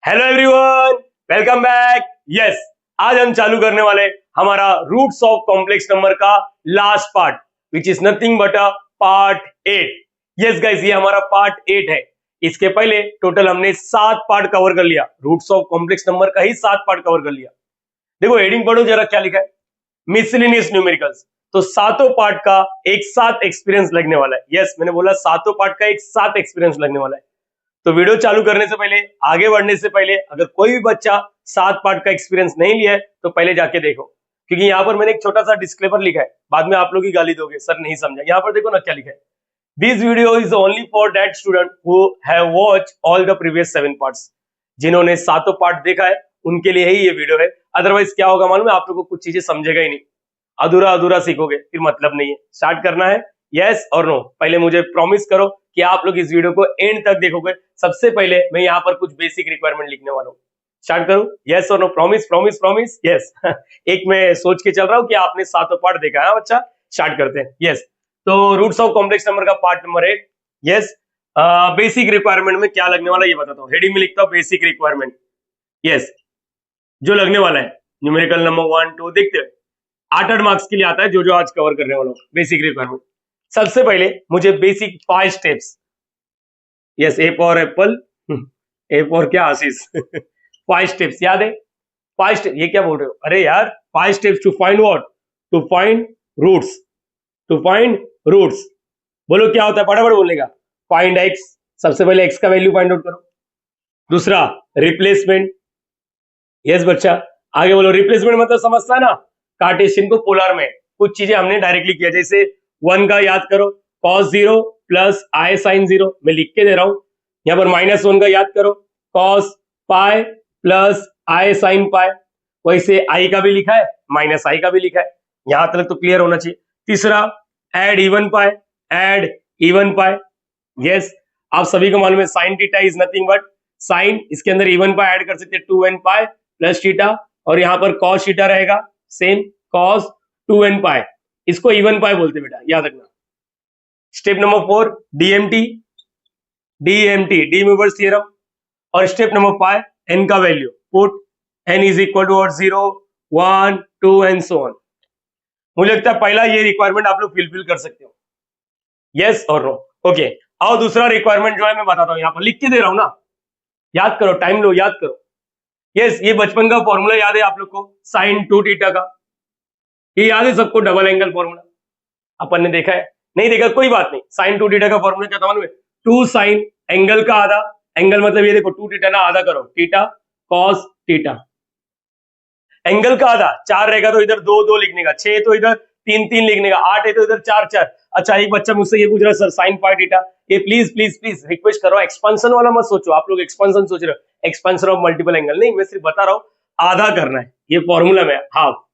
Hello everyone, welcome back. Yes, आज हम चालू करने वाले हमारा रूट्स ऑफ कॉम्प्लेक्स नंबर का last part which is nothing but a part 8। Yes guys, ये हमारा पार्ट 8 है। इसके पहले टोटल हमने 7 पार्ट कवर कर लिया। रूट्स ऑफ कॉम्प्लेक्स नंबर का ही 7 पार्ट कवर कर लिया। देखो हेडिंग पढ़ो जरा, क्या लिखा है, मिसलेनियस न्यूमेरिकल्स। तो सातों पार्ट का एक साथ एक्सपीरियंस लगने वाला है। यस, मैंने बोला सातों पार्ट का एक साथ एक्सपीरियंस लगने वाला है। तो वीडियो चालू करने से पहले, आगे बढ़ने से पहले, अगर कोई भी बच्चा 7 पार्ट का एक्सपीरियंस नहीं लिया है तो पहले जाके देखो, क्योंकि यहाँ पर मैंने एक छोटा सा डिस्क्लेमर लिखा है। बाद में आप लोग ही गाली दोगे, सर नहीं समझा। यहाँ पर देखो ना क्या लिखा है, this video is only for that student who have watch all the previous 7 parts. जिन्होंने सातों पार्ट देखा है उनके लिए ही ये वीडियो है। अदरवाइज क्या होगा मालूम है, आप लोग को कुछ चीजें समझेगा ही नहीं, अधूरा अधूरा सीखोगे, फिर मतलब नहीं है। स्टार्ट करना है, यस और नो। पहले मुझे प्रॉमिस करो कि आप लोग इस वीडियो को एंड तक देखोगे। सबसे पहले मैं यहाँ पर कुछ बेसिक रिक्वायरमेंट लिखने वाला हूँ। स्टार्ट करूं, यस और no? Promise promise promise, yes. एक मैं सोच के चल रहा हूँ कि आपने सातों पार्ट देखा है बच्चा। स्टार्ट करते हैं, यस। तो रूट्स ऑफ कॉम्प्लेक्स नंबर का part number 8। Yes, basic requirement में क्या लगने वाला ये बताता हूँ। हेडिंग में लिखता हूँ बेसिक रिक्वायरमेंट। यस, जो लगने वाला है न्यूमेरिकल नंबर 1 2 देखते हैं। 8 मार्क्स के लिए आता है जो जो आज कवर करने वाला हूँ। बेसिक रिक्वायरमेंट, सबसे पहले मुझे basic 5 steps. Yes, A for Apple, A for क्या, आशीष। 5 स्टेप्स याद है? 5 स्टेप, ये क्या बोल रहे हो? अरे यार, 5 steps to find what? To find roots. To find roots, बोलो क्या होता है, फटाफट बोलने का। फाइंड एक्स, सबसे पहले एक्स का वैल्यू फाइंड आउट करो। दूसरा रिप्लेसमेंट। यस बच्चा, आगे बोलो। रिप्लेसमेंट मतलब समझता है ना, कार्टेशियन को पोलर में कुछ चीजें हमने डायरेक्टली किया। जैसे 1 का याद करो, cos 0 प्लस आई साइन 0। मैं लिख के दे रहा हूं। यहाँ पर -1 का याद करो, cos pi plus i sine पाई। वैसे आई का भी लिखा है, माइनस आई का भी लिखा है। यहां तक तो क्लियर होना चाहिए। तीसरा, add even pi, add even pi. Yes, आप सभी को मालूम है sine theta is nothing but sine, इसके अंदर इवन पाई ऐड कर सकते हैं, 2n पाई प्लस थीटा, और यहाँ पर cos थीटा रहेगा सेम, cos 2n पाई। इसको इवन पाई बोलते हैं बेटा, याद रखना। Step number 4, DMT. DMT, De Moivre's theorem. और स्टेप नंबर 5, n का value put n is equal to 0 1 2 and so on. मुझे लगता है पहला ये रिक्वायरमेंट आप लोग फिल कर सकते हो, यस और नो। ओके, आओ दूसरा रिक्वायरमेंट जो है मैं बताता हूँ। यहाँ पर लिख के दे रहा हूँ ना, याद करो, टाइम लो, याद करो। यस, ये बचपन का फॉर्मूला याद है आप लोग को, साइन 2 थीटा का। ये याद है सबको, डबल एंगल फॉर्मूला। अपन ने देखा है, नहीं देखा कोई बात नहीं। साइन 2 थीटा का फॉर्मूला क्या था मालूम है? 2 साइन, एंगल का आधा, एंगल मतलब ये देखो 2 थीटा ना, आधा करो थीटा, कॉस थीटा। एंगल का आधा 4 रहेगा तो इधर 2 2 लिखने का, 6 तो इधर 3 3 लिखने का, 8 है तो इधर 4 4। अच्छा, एक बच्चा मुझसे ये पूछ रहा है, सर साइन पाई थीटा। ये प्लीज प्लीज प्लीज रिक्वेस्ट कर रहा हूं, एक्सपेंशन वाला मत सोचो। आप लोग एक्सपेंशन सोच रहे हो, एक्सपेंशन ऑफ मल्टीपल एंगल नहीं, मैं सिर्फ बता रहा हूँ आधा करना है ये फॉर्मूला में, हाफ।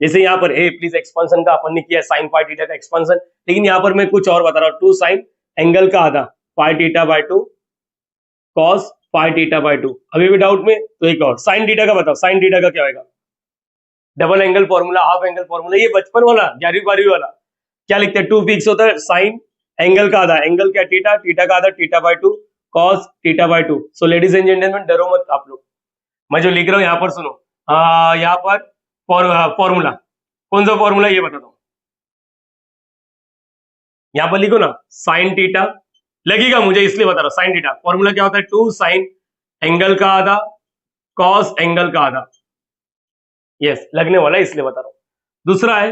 जैसे यहाँ पर ए प्लीज एक्सपेंशन का अपन ने किया साइन पाई थीटा का एक्सपेंशन, लेकिन यहाँ पर मैं कुछ और बता रहा हूँ। 2 साइन, एंगल का आधा, pi theta by 2 cos pi theta by 2। अभी भी डाउट में तो एक और साइन थीटा का बताओ, साइन थीटा का क्या होगा? Double angle formula, half angle formula, ये बचपन वाला 11वीं 12वीं वाला। क्या लिखते हैं? 2 फिक्स होता है, साइन एंगल का आधा, एंगल क्या थीटा, थीटा का आधा theta by 2 cos theta by 2। So ladies and gentleman, डरो मत आप लोग, मैं जो लिख रहा हूँ यहाँ पर सुनो। यहाँ पर फॉर्मूला, कौन सा फॉर्मूला ये बताता हूँ। यहाँ पर लिखो ना, साइन थीटा लगेगा मुझे इसलिए बता रहा हूँ। साइन थीटा फॉर्मूला क्या होता है? 2 साइन, एंगल का आधा, कॉस एंगल का आधा। यस, लगने वाला है इसलिए बता रहा हूँ। दूसरा है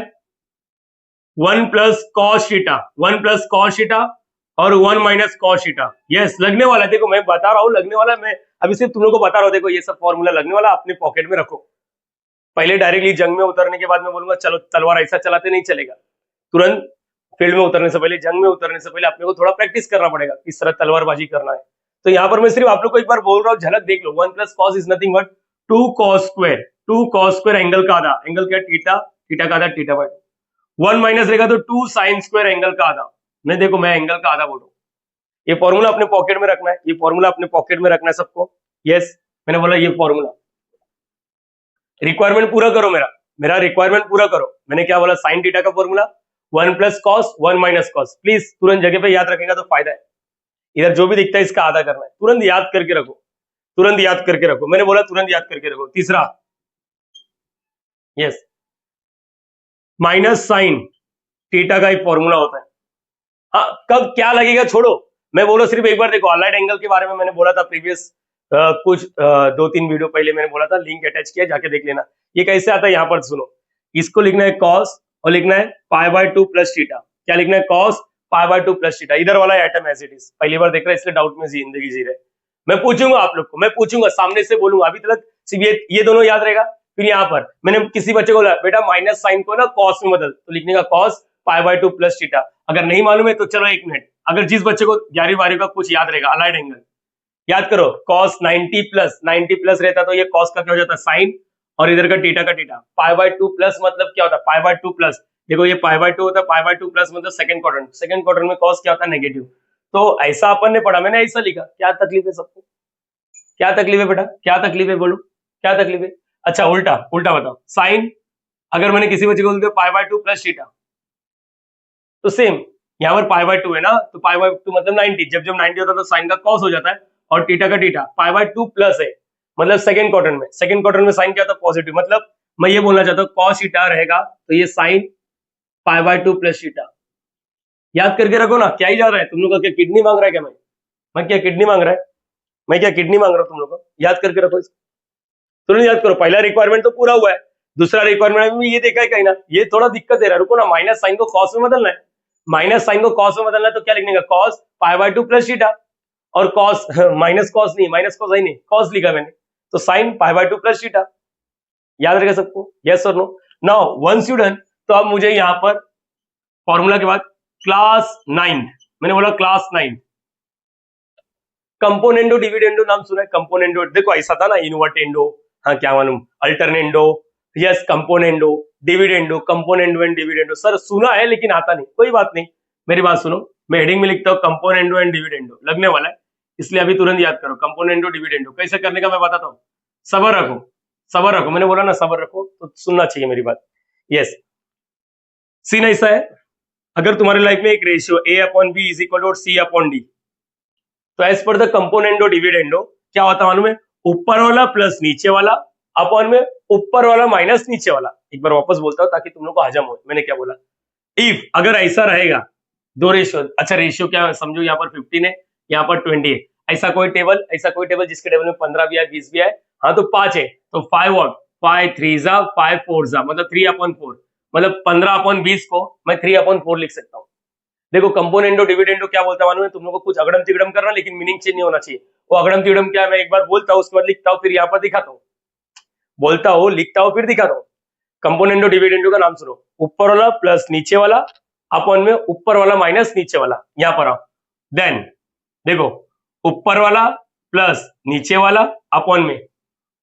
1 plus cos theta, 1 plus cos theta और 1 माइनस कॉस थीटा। यस, लगने वाला है। देखो मैं बता रहा हूँ लगने वाला है, मैं अभी सिर्फ तुम लोग को बता रहा हूँ। देखो ये सब फॉर्मूला लगने वाला, अपने पॉकेट में रखो। पहले डायरेक्टली जंग में उतरने के बाद मैं बोलूंगा चलो तलवार ऐसा चलाते नहीं चलेगा। तुरंत फील्ड में उतरने से पहले, जंग में उतरने से पहले अपने को थोड़ा प्रैक्टिस करना पड़ेगा किस तरह तलवारबाजी करना है। तो यहाँ पर मैं सिर्फ आप लोग को एक बार बोल रहा हूँ, झलक देख लो। 1 plus cos is nothing but 2 cos square, 2 cos square angle का आधा, एंगल क्या थीटा, थीटा का आधा थीटा बाय 2। 1 माइनस रहेगा तो 2 साइन स्क्वायर एंगल का आधा। मैं देखो मैं एंगल का आधा बोल रहा हूँ। ये फॉर्मूला अपने पॉकेट में रखना है, ये फॉर्मूला अपने पॉकेट में रखना है सबको। यस, मैंने बोला ये फॉर्मूला। रिक्वायरमेंट पूरा करो, मेरा मेरा रिक्वायरमेंट पूरा करो। मैंने क्या बोला? साइन थीटा का formula 1 plus cos 1 minus cos. Please तुरंत जगह पे याद रखेगा तो फायदा है। इधर जो भी दिखता है इसका आधा करना है, तुरंत याद करके रखो। तुरंत याद करके रखो, मैंने बोला तुरंत याद करके रखो। तीसरा, यस, माइनस साइन थीटा का एक फॉर्मूला होता है। हाँ, कब क्या लगेगा छोड़ो, मैं बोलो सिर्फ एक बार देखो। अलाइड एंगल के बारे में मैंने बोला था प्रीवियस कुछ 2-3 वीडियो पहले मैंने बोला था, लिंक अटैच किया, जाके देख लेना। ये कैसे आता है यहाँ पर सुनो, इसको लिखना है कॉस और लिखना है π/2 प्लस थीटा। क्या लिखना है? Cos π/2 plus theta. इधर वाला आइटम एज इट इज, पहली बार देख रहा है इसलिए डाउट में जिंदगी जी रहे। मैं पूछूंगा आप लोग को, मैं पूछूंगा सामने से बोलूंगा, अभी तक सिर्फ ये दोनों याद रहेगा। फिर यहाँ पर मैंने किसी बच्चे को बोला बेटा माइनस साइन को ना कॉस में बदल, तो लिखने का कॉस π/2 प्लस थीटा। अगर नहीं मालूम है तो चलो 1 मिनट, अगर जिस बच्चे को 11वीं का कुछ याद रहेगा, अलाइड एंगल याद करो, cos 90 प्लस रहता तो ये cos का क्या हो जाता साइन, और इधर का थीटा का थीटा। π/2 प्लस मतलब क्या होता है? π/2 प्लस, देखो ये π/2 होता है, π/2 प्लस मतलब सेकंड क्वाड्रेंट में cos क्या होता है? नेगेटिव। तो ऐसा अपन ने पढ़ा, मैंने ऐसा लिखा। क्या तकलीफ है सबको? क्या तकलीफ है बेटा? क्या तकलीफ है बोलो, क्या तकलीफ है? अच्छा उल्टा बताओ, साइन अगर मैंने किसी बच्चे को बोल दिया π/2 प्लस थीटा, तो सेम यहाँ पर π/2 है ना, तो π/2 मतलब 90, जब 90 होता है तो साइन का कॉस हो जाता है, और थीटा का थीटा। π/2 प्लस है मतलब सेकंड क्वाड्रेंट में साइन क्या होता है? पॉजिटिव। मतलब मैं ये बोलना चाहता हूँ cos थीटा रहेगा तो ये साइन π/2 प्लस थीटा। याद करके रखो ना। क्या ही जा रहा है तुम लोग का? क्या किडनी मांग रहा है क्या? मैं क्या किडनी मांग रहा है? मैं क्या किडनी मांग रहा हूँ तुम लोग को? याद करके रखो इसको, तुरंत याद करो। पहला रिक्वायरमेंट तो पूरा हुआ है, दूसरा रिक्वायरमेंट में ये देखा है कहीं ना, ये थोड़ा दिक्कत दे रहा है। रुको ना, माइनस साइन को कॉस में बदलना है, माइनस साइन को कॉस में बदलना है, तो क्या लिखने का? Cos π/2 plus theta. और कॉस माइनस कॉस नहीं, कॉस लिखा मैंने, तो साइन π/2 प्लस थीटा। याद रहेगा सबको? यस और no? Now once you done, तो अब मुझे यहाँ पर फॉर्मूला के बाद क्लास 9, मैंने बोला क्लास 9, कंपोनेंडो डिविडेंडो नाम सुना है? कंपोनेंडो, देखो ऐसा था ना, इनवर्टेंडो, हाँ क्या मालूम, alternendo, yes componendo, dividendo, componendo and dividendo. Sir सुना है लेकिन आता नहीं, कोई बात नहीं, मेरी बात सुनो, मैं हेडिंग में लिखता हूँ कंपोनेंडो एंड डिविडेंडो, लगने वाला है, इसलिए अभी तुरंत याद करो। कंपोनेंडो डिविडेंडो कैसे करने का मैं बताता हूँ, सबर रखो, मैंने बोला ना सबर रखो, तो सुनना चाहिए मेरी बात। यस, सीन ऐसा है, अगर तुम्हारी लाइफ में एक ratio A/B is equal to C/D, तो as per the componendo dividendo क्या होता है मालूम है? ऊपर वाला प्लस नीचे वाला अपॉन में ऊपर वाला माइनस नीचे वाला। एक बार वापस बोलता हूं ताकि तुम लोग को हजम हो, मैंने क्या बोला। इफ अगर ऐसा रहेगा दो रेशियो, अच्छा रेशियो क्या समझो, यहाँ पर 15 है, यहाँ पर 20 है, ऐसा कोई टेबल जिसके टेबल में 15 भी है 20 भी है, हाँ तो 5 है, तो 5 व्हाट 5 3 जा 5 4 जा, मतलब 3/4, मतलब 15/20 को मैं 3/4 लिख सकता हूँ। देखो कंपोनेंडो डिविडेंडो क्या बोलता है मालूम है तुम लोग को? कुछ अगड़म तिगड़म करना, लेकिन मीनिंग चेंज नहीं होना चाहिए। वो अगड़म तिगड़म क्या है, मैं एक बार बोलता हूँ, उसके बाद लिखता हूँ, फिर यहाँ पर दिखाता हूँ, बोलता हूँ लिखता हूँ फिर दिखाता हूँ। कंपोनेंडो डिविडेंडो का नाम सुनो, ऊपर वाला प्लस नीचे वाला अपॉन में ऊपर वाला माइनस नीचे वाला। यहाँ पर आओ, देन देखो ऊपर वाला प्लस नीचे वाला अपॉन में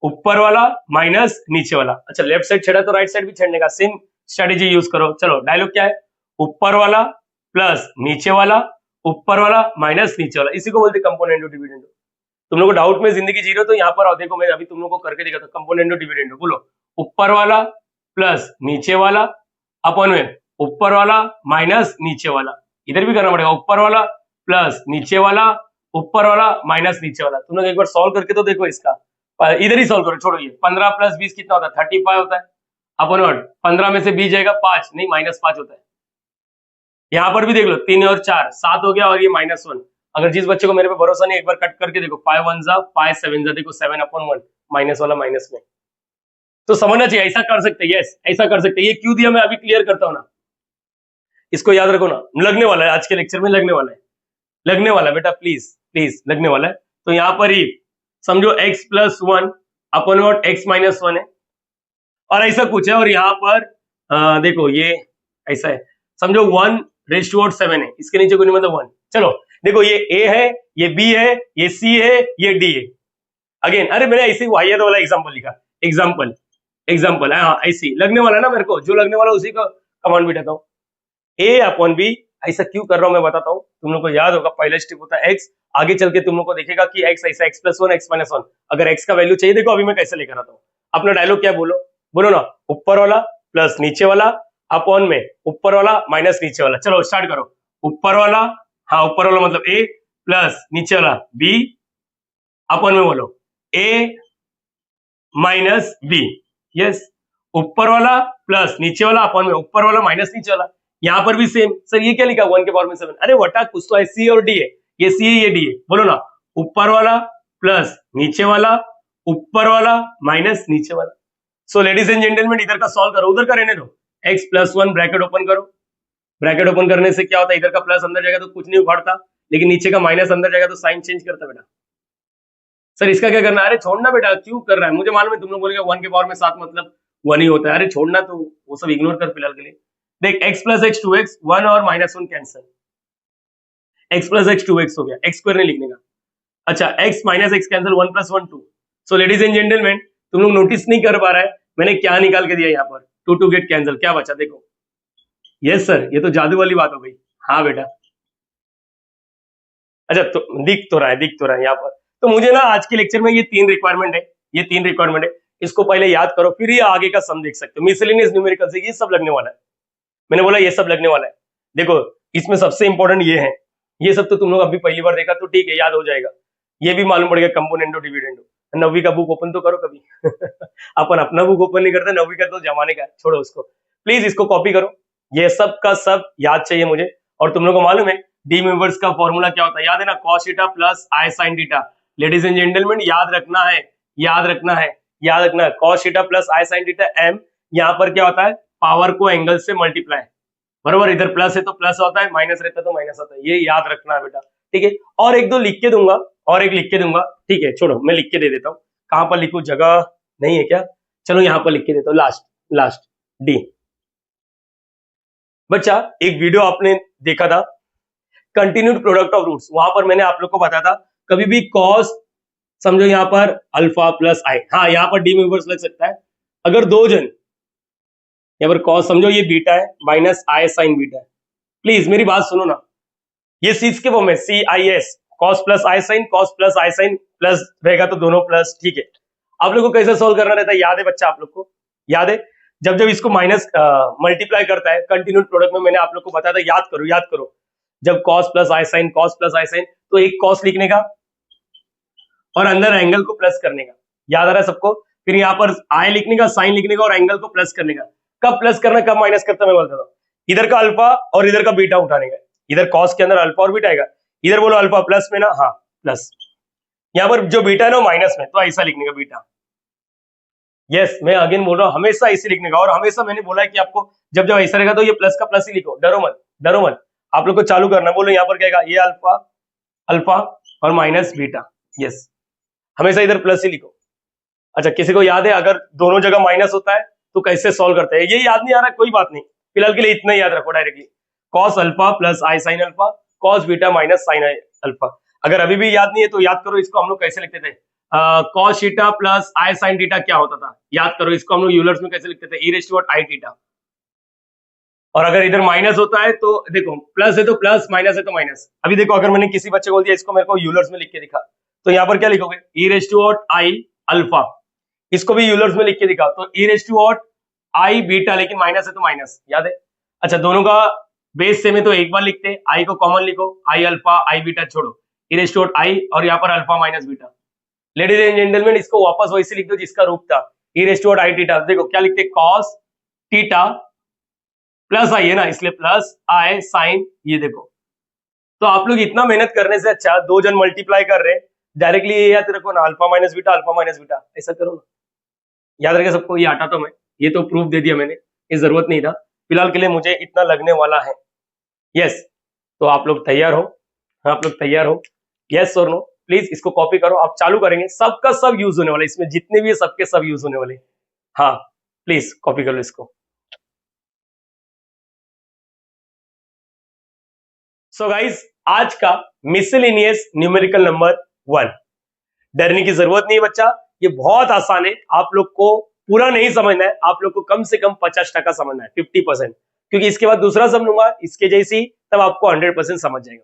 ऊपर वाला माइनस नीचे वाला। अच्छा लेफ्ट साइड छेड़ा तो राइट साइड भी छेड़ने का सेम स्ट्रेटेजी यूज करो। चलो डायलॉग क्या है? ऊपर वाला प्लस नीचे वाला ऊपर वाला माइनस नीचे वाला, इसी को बोलते कंपोनेंडो डिविडेंडो। तुम लोग को डाउट में जिंदगी जी रहे हो तो यहाँ पर आओ, देखो मैं अभी तुम लोग को करके दिखाता हूँ। कंपोनेंडो डिविडेंडो बोलो, ऊपर वाला प्लस नीचे वाला अपॉन में ऊपर वाला माइनस नीचे वाला। इधर भी करना पड़ेगा, ऊपर वाला प्लस नीचे वाला ऊपर वाला माइनस नीचे वाला। तुम लोग एक बार सॉल्व करके तो देखो इसका, इधर ही सॉल्व करो, छोड़ो ये 15 प्लस 20 कितना होता है? 35 होता है अपॉन 15 में से 20 जाएगा 5 नहीं -5 होता है। यहाँ पर भी देख लो 3 और 4 7 हो गया, और ये -1। अगर जिस बच्चे को मेरे पे भरोसा नहीं, एक बार कट करके देखो, 5 1 जा 5 7 जा, देखो 7/1 माइनस वाला माइनस में। तो समझना चाहिए, ऐसा कर सकते हैं, यस ऐसा कर सकते हैं। ये क्यों दिया मैं अभी क्लियर करता हूं ना, इसको याद रखो ना, लगने वाला है आज के लेक्चर में, लगने वाला है बेटा, प्लीज लगने वाला है। तो यहाँ पर ही समझो x+1 अपॉन x-1 है, और ऐसा कुछ है, और यहाँ पर देखो ये ऐसा है, समझो 1:7 है, इसके नीचे कोई नहीं मतलब 1। चलो देखो ये a है, ये b है, ये c है, ये d है। अगेन अरे मैंने ऐसे वाहियात वाला एग्जांपल लिखा, एग्जांपल हाँ ऐसी लगने वाला ना, मेरे को जो लगने वाला उसी का कमांड बिठाता हूँ। a/b ऐसा क्यों कर रहा हूं मैं बताता हूँ। तुम लोग को याद होगा पहला स्टेप होता है x, आगे चल के तुम लोग को देखेगा कि x ऐसा x+1 x-1। अगर x का वैल्यू चाहिए, देखो अभी मैं कैसे लेकर आता हूँ। अपना डायलॉग क्या बोलो ना, ऊपर वाला प्लस नीचे वाला अपॉन में ऊपर वाला माइनस नीचे वाला। चलो स्टार्ट करो, ऊपर वाला, हाँ ऊपर वाला मतलब a प्लस नीचे वाला b अपॉन में बोलो ए माइनस बी। यस, ऊपर वाला प्लस नीचे वाला अपॉन में, ऊपर वाला माइनस नीचे वाला। यहां पर भी सेम। सर ये क्या लिखा 1 के पावर में 7? अरे वटा कुछ तो है, सी और डी है, ये सी है ये डी है, बोलो ना। ऊपर वाला प्लस नीचे वाला, ऊपर वाला माइनस नीचे वाला। सो लेडीज एंड जेंटलमैन, इधर का सॉल्व करो, उधर का रहने दो। x प्लस 1 ब्रैकेट ओपन करो। ब्रैकेट ओपन करने से क्या होता है, इधर का प्लस अंदर जाएगा तो कुछ नहीं उखाड़ता, लेकिन नीचे का माइनस अंदर जाएगा तो साइन चेंज करता बेटा। सर इसका क्या करना है? अरे छोड़ना बेटा, क्यों कर रहा है? मुझे मालूम है तुम लोग बोलेगा 1 के पावर में 7 मतलब 1 ही होता है। अरे छोड़ना, तो वो सब इग्नोर कर फिलहाल के लिए। देख x प्लस एक्स 2x, 1 और -1 cancel, x plus x 2x हो गया, x स्क्वायर नहीं लिखने का। अच्छा, x minus x cancel, 1 plus 1 2। So ladies and gentleman, तुम लोग नोटिस नहीं कर पा रहा है मैंने क्या निकाल के दिया यहाँ पर, 2 2 गेट कैंसिल, क्या बचा देखो। यस सर, ये तो जादू वाली बात हो गई। हाँ बेटा, अच्छा तो दिख तो रहा है यहाँ पर। तो मुझे ना आज के लेक्चर में ये 3 रिक्वायरमेंट है, ये 3 रिक्वायरमेंट है, इसको पहले याद करो, फिर ये आगे का सम देख सकते हो। मिसलेनियस न्यूमेरिकल से ये सब लगने वाला है, मैंने बोला ये सब लगने वाला है। देखो इसमें सबसे इंपॉर्टेंट ये है, ये सब तो तुम लोग अभी पहली बार देखा तो ठीक है, याद हो जाएगा। ये भी मालूम पड़ेगा, कंपोनेंटो डिविडेंडो। 9वीं का बुक ओपन तो करो कभी। अपन अपना बुक ओपन नहीं करते, 9वीं का तो जमाने का, छोड़ो उसको। प्लीज इसको कॉपी करो, ये सब का सब याद चाहिए मुझे। और तुम लोग को मालूम है डी मेंबर्स का फॉर्मूला क्या होता है, याद है ना, cos theta plus i sine theta. Ladies and gentleman, याद रखना है, याद रखना है, याद रखना है। cos theta plus i sine theta m, यहाँ पर क्या होता है, पावर को एंगल से मल्टीप्लाई, बरोबर। इधर प्लस है तो प्लस होता है, माइनस रहता है तो माइनस होता है, ये याद रखना है बेटा, ठीक है। और एक दो लिख के दूंगा, और एक लिख के दूंगा, ठीक है, छोड़ो मैं लिख के दे देता हूँ। कहां पर लिखूं, जगह नहीं है क्या? चलो यहाँ पर लिख के देता हूँ, लास्ट डी। बच्चा एक वीडियो आपने देखा था, कंटिन्यूड प्रोडक्ट ऑफ रूट्स, वहां पर मैंने आप लोग को बताया था कभी भी कॉस समझो यहाँ पर अल्फा प्लस आई, हाँ यहाँ पर डी में इनवर्स लग सकता है। अगर दो जन यहाँ पर कॉस समझो ये बीटा है माइनस आई साइन बीटा है, प्लीज मेरी बात सुनो ना, ये सीज के फॉर्म में C I S, cos plus i sine, cos plus i sine plus रहेगा तो दोनों प्लस, ठीक है। आप लोग को कैसे सोल्व करना रहता है, याद है बच्चा? आप लोग को याद है जब जब इसको माइनस मल्टीप्लाई करता है कंटिन्यूड प्रोडक्ट में, मैंने आप लोग को बताया था, याद करो याद करो। जब cos plus i sign, cos plus i sign, तो एक cos लिखने का और अंदर एंगल को प्लस करने का, याद आ रहा है सबको? फिर यहाँ पर आई लिखने का, साइन लिखने का और एंगल को प्लस करने का। कब प्लस करना कब माइनस करता मैं बोलता था, इधर का अल्फा और इधर का बीटा उठाने का। इधर cos के अंदर अल्फा और बीटा आएगा, इधर बोलो अल्फा प्लस में ना, हाँ प्लस, यहाँ पर जो बीटा है ना माइनस में, तो ऐसा लिखने का बीटा। यस, मैं अगेन बोल रहा हूँ, हमेशा ऐसे लिखने का। और हमेशा मैंने बोला है कि आपको जब जब ऐसा रहेगा तो ये प्लस का प्लस ही लिखो, डरो मत, डरो मत। आप लोग को चालू करना, बोलो यहाँ पर क्या, ये अल्फा अल्फा और माइनस बीटा, यस, हमेशा इधर प्लस ही लिखो। अच्छा, किसी को याद है अगर दोनों जगह माइनस होता है तो कैसे सॉल्व करते हैं? ये याद नहीं आ रहा, कोई बात नहीं, फिलहाल के लिए इतना ही याद रखो directly, cos alpha plus i sine alpha, cos beta minus sine alpha. अगर अभी भी याद नहीं है तो याद करो, इसको हम लोग कैसे लिखते थे, cos theta plus i sine theta क्या होता था, याद करो। इसको हम लोग यूलर्स में कैसे लिखते थे, e raise to i theta. और अगर इधर माइनस होता है तो देखो, प्लस है तो प्लस, माइनस है तो माइनस। अभी देखो अगर मैंने किसी बच्चे को दिया इसको मेरे को यूलर्स में लिख के दिखा, तो यहाँ पर क्या लिखोगे, e raise to i alpha. इसको भी यूलर्स में लिख के दिखा तो e raise to i beta, लेकिन माइनस है तो माइनस, याद है? अच्छा, दोनों का बेस सेम है तो एक बार लिखते हैं, आई को कॉमन लिखो, आई अल्फा आई बीटा छोड़ो, e रेज़ टू आई और यहाँ पर alpha minus beta. Ladies and gentleman, इसको वापस वैसे लिख दो जिसका रूप था, e raise to i theta. देखो क्या लिखते, cos थीटा प्लस आई है ना, इसलिए प्लस आई साइन, ये देखो। तो आप लोग इतना मेहनत करने से अच्छा, दो जन मल्टीप्लाई कर रहे हैं, डायरेक्टली ये याद रखो ना, अल्फा माइनस बीटा, ऐसा करो ना, याद रखे सबको। ये हटा तो मैं, ये तो प्रूफ दे दिया मैंने, ये जरूरत नहीं था। फिलहाल के लिए मुझे इतना लगने वाला है, यस। तो आप लोग तैयार हो? हाँ, आप लोग तैयार हो? यस और नो? प्लीज इसको कॉपी करो, आप चालू करेंगे, सबका सब यूज होने वाला है इसमें, जितने भी है सबके सब यूज होने वाले। हाँ प्लीज कॉपी कर लो इसको। सो गाइस, आज का मिसलेनियस न्यूमेरिकल नंबर 1, डरने की जरूरत नहीं है बच्चा, ये बहुत आसान है। आप लोग को पूरा नहीं समझना है, आप लोग को कम से कम 50% समझना है, 50%, क्योंकि इसके बाद दूसरा सम लूंगा इसके जैसी, तब आपको 100% समझ जाएगा।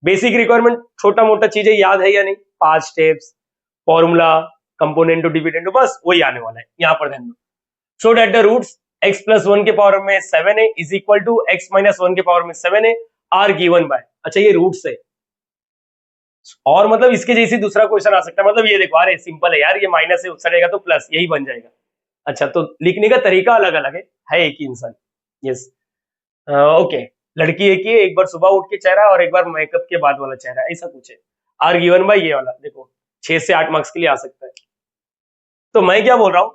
बेसिक रिक्वायरमेंट, छोटा मोटा चीजें याद है या नहीं, 5 स्टेप्स, फॉर्मूला, कंपोनेंटो डिविडेंडो, बस वही आने वाला है, यहां पर ध्यान दो। Show that the roots x plus 1 के पावर में 7 है is equal to x minus 1 के पावर में 7 है, आर गिवन बाय, अच्छा ये रूट्स है, और मतलब इसके जैसे दूसरा क्वेश्चन आ सकता है, मतलब ये देखो, अरे सिंपल है यार, ये माइनस है, उस रहेगा तो प्लस, यही बन जाएगा। अच्छा, तो लिखने का तरीका अलग अलग है एक ही इंसान। Yes, okay. लड़की एक ही है, एक बार सुबह उठ के चेहरा और एक बार मेकअप के बाद वाला चेहरा, ऐसा कुछ है। आर गिवन बाय ये वाला देखो, 6 से 8 मार्क्स के लिए आ सकता है। तो मैं क्या बोल रहा हूँ,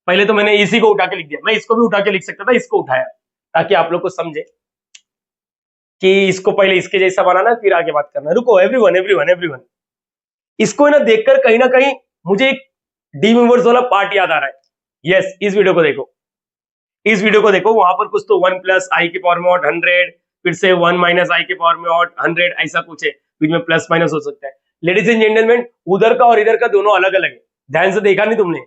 पहले तो मैंने इसी को उठा के लिख दिया, मैं इसको भी उठा के लिख सकता था, इसको उठाया ताकि आप लोग को समझे कि इसको पहले इसके जैसा बनाना, फिर आगे बात करना। रुको, एवरीवन एवरीवन एवरीवन, इसको है ना देखकर कहीं ना कहीं मुझे एक डीम इनवर्स वाला पार्ट याद आ रहा है। यस, इस वीडियो को देखो, इस वीडियो को देखो, वहां पर कुछ तो 1 प्लस आई के पावर में 100, फिर से 1 माइनस आई के पावर में 100, ऐसा कुछ है, बीच में प्लस माइनस हो सकता है। लेडीज एंड जेंटलमैन, उधर का और इधर का दोनों अलग अलग है, ध्यान से देखा नहीं तुमने?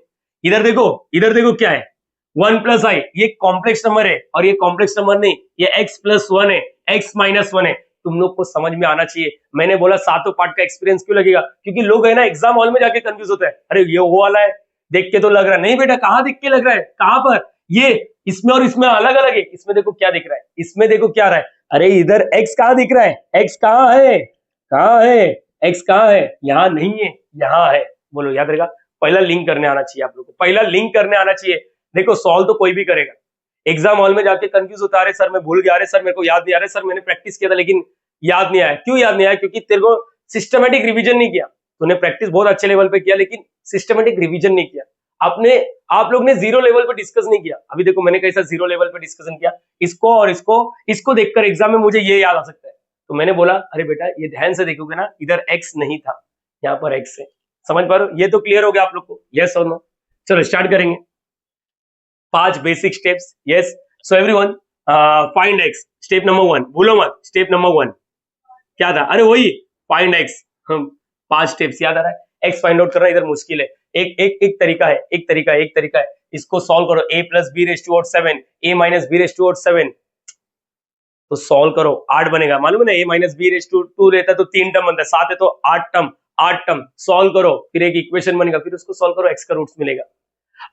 इधर देखो, इधर देखो क्या है, 1 प्लस आई, ये कॉम्प्लेक्स नंबर है, और ये कॉम्प्लेक्स नंबर नहीं, ये x प्लस 1 है, x माइनस 1 है। तुम लोग को समझ में आना चाहिए। मैंने बोला सातों पार्ट का एक्सपीरियंस क्यों लगेगा, क्योंकि लोग है ना एग्जाम हॉल में जाके कंफ्यूज होता है, अरे ये वो वाला है, देख के तो लग रहा है, नहीं बेटा, कहाँ देख के लग रहा है, कहाँ पर, ये इसमें और इसमें अलग अलग है। इसमें देखो क्या दिख रहा है, इसमें देखो क्या रहा है, अरे इधर x कहाँ दिख रहा है, x कहाँ है, कहाँ है, x कहाँ है, यहाँ नहीं है, यहाँ है। बोलो, याद रहेगा? पहला लिंक करने आना चाहिए आप लोग को, पहला लिंक करने आना चाहिए। देखो, सॉल्व तो कोई भी करेगा, एग्जाम हॉल में जाके कंफ्यूज होता है, सर मैं भूल गया, अरे सर मेरे को याद नहीं आ रहा, सर मैंने प्रैक्टिस किया था लेकिन याद नहीं आया। क्यों याद नहीं आया? क्योंकि तेरे को सिस्टमेटिक रिवीजन नहीं किया। तूने प्रैक्टिस बहुत अच्छे लेवल पे किया लेकिन सिस्टमेटिक रिवीजन नहीं किया। आपने, आप लोग ने जीरो लेवल पे डिस्कस नहीं किया। अभी देखो मैंने कैसा जीरो लेवल पे डिस्कशन किया, इसको और इसको देखकर एग्जाम में मुझे ये याद आ सकता है। तो मैंने बोला, अरे बेटा ये ध्यान से देखोगे ना, इधर एक्स नहीं था, यहाँ पर एक्स है। समझ पा रहे हो? ये तो क्लियर हो गया आप लोग को, यस और नो? चलो स्टार्ट करेंगे। 5 basic steps. Yes, so everyone, find x, step number 1, भूलो मत, स्टेप नंबर 1 क्या था? अरे वही फाइंड एक्स। हम 5 स्टेप्स याद आ रहा है। एक्स फाइंड आउट करना इधर मुश्किल है, एक तरीका है, एक तरीका है, इसको सॉल्व करो। a plus b raise to 7, a minus b raise to 7, तो सॉल्व करो 8 बनेगा। मालूम है ना, a minus b raise to 2 रहता है तो 3 टर्म बनता है, 7 है तो 8 टर्म सॉल्व करो, फिर एक इक्वेशन बनेगा, फिर उसको सॉल्व करो, एक्स का रूट्स मिलेगा।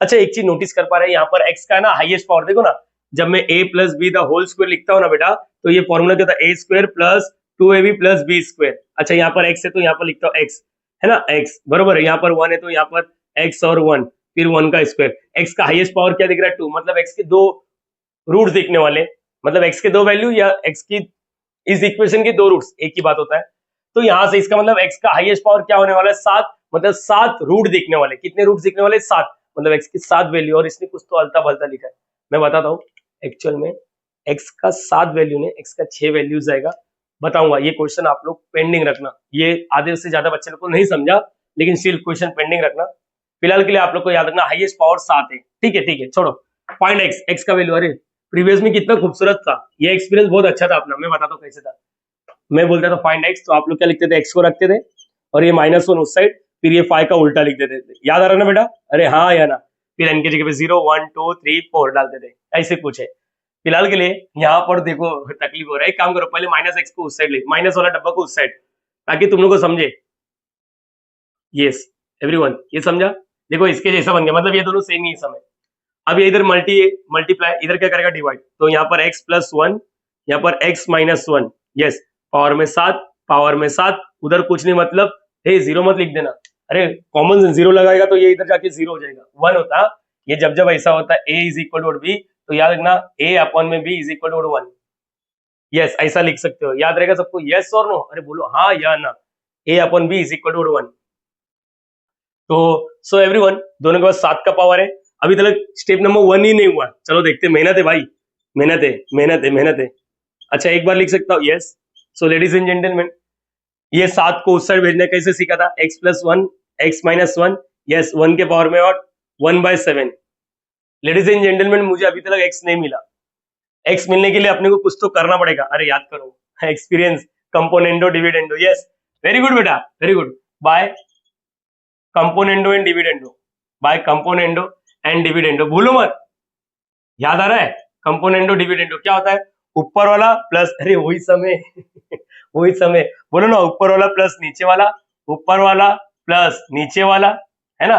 अच्छा, एक चीज नोटिस कर पा रहे हैं, यहाँ पर x का है ना हाईएस्ट पावर, देखो ना, जब मैं a plus b the whole square लिखता हूँ ना बेटा, तो ये फॉर्मूला क्या होता है, a square plus 2ab plus b square. अच्छा, यहाँ पर x है तो यहाँ पर लिखता हूँ x, है ना, x बरोबर है। यहाँ पर 1 है तो यहाँ पर x और 1, फिर 1 का स्क्वायर। x का हाईएस्ट पावर क्या दिख रहा है, 2, मतलब x के दो रूट्स दिखने वाले, मतलब x के दो वैल्यू या x की इस इक्वेशन के दो रूट्स, एक ही बात होता है। तो यहां से इसका मतलब x का हाईएस्ट पावर क्या होने वाला है, 7, मतलब 7 रूट दिखने वाले। कितने रूट दिखने वाले, 7, मतलब x की 7 वैल्यू, और इसने कुछ तो अलता भलता लिखा है, मैं बताता हूँ। एक्चुअल में x का 7 वैल्यू ने x का 6 वैल्यूज आएगा, बताऊंगा। ये क्वेश्चन आप लोग पेंडिंग रखना, ये आधे से ज्यादा बच्चे लोग को नहीं समझा, लेकिन स्टिल क्वेश्चन पेंडिंग रखना। फिलहाल के लिए आप लोग को याद रखना हाईएस्ट पावर 7 है, ठीक है, ठीक है, छोड़ो। फाइंड एक्स, एक्स का वैल्यू, अरे प्रीवियस में कितना खूबसूरत था, ये एक्सपीरियंस बहुत अच्छा था अपना, मैं बताता हूँ कैसे था। मैं बोलता था फाइंड एक्स, तो आप लोग क्या लिखते थे, एक्स को रखते थे और ये -1 उस साइड, फिर ये 5 का उल्टा लिख देते थे। याद आ रहा ना बेटा? अरे हाँ या ना? फिर एन की जगह पे 0 1 2 3 4 डालते थे, ऐसे कुछ है। फिलहाल के लिए यहाँ पर देखो तकलीफ हो रहा है, एक काम करो, पहले -x को उस साइड ले, माइनस वाला डब्बा को उस साइड, ताकि तुम लोग को समझे। यस एवरीवन, ये समझा? देखो इसके जैसा बन गया, मतलब ये दोनों सेम ही समय। अब ये इधर मल्टीप्लाई, इधर क्या करेगा, डिवाइड, तो यहाँ पर x प्लस 1, यहाँ पर x माइनस 1। यस, पावर में 7, पावर में 7, उधर कुछ नहीं, मतलब हे जीरो मत लिख देना, अरे कॉमन जीरो लगाएगा तो ये इधर जाके 0 हो जाएगा, 1 होता। ये जब जब ऐसा होता है a is equal to b, तो याद रखना a अपॉन में b is equal to 1। Yes, ऐसा लिख सकते हो, याद रहेगा सबको? यस और नो? अरे बोलो हाँ या ना। a upon b is equal to 1। तो सो एवरीवन, दोनों के पास 7 का पावर है। अभी तक स्टेप नंबर 1 ही नहीं हुआ, चलो देखते हैं। मेहनत है भाई, मेहनत है, मेहनत है, मेहनत है। अच्छा, एक बार लिख सकता हूँ, yes. So ladies and gentleman, ये 7 को उस साइड भेजना कैसे सीखा था, x plus 1, x minus 1, yes, 1 के पावर में और 1/7। लेडीज एंड जेंटलमैन, मुझे अभी तक x नहीं मिला। x मिलने के लिए अपने को कुछ तो करना पड़ेगा, अरे याद करो, experience, componendo dividendo. Yes, very good बेटा, very good. By componendo and dividendo, by componendo and dividendo, भूलो मत, याद आ रहा है? कंपोनेंडो डिविडेंडो क्या होता है, ऊपर वाला प्लस, अरे वही समय वही समय, बोलो ना, ऊपर वाला प्लस नीचे वाला, ऊपर वाला प्लस नीचे वाला, है ना,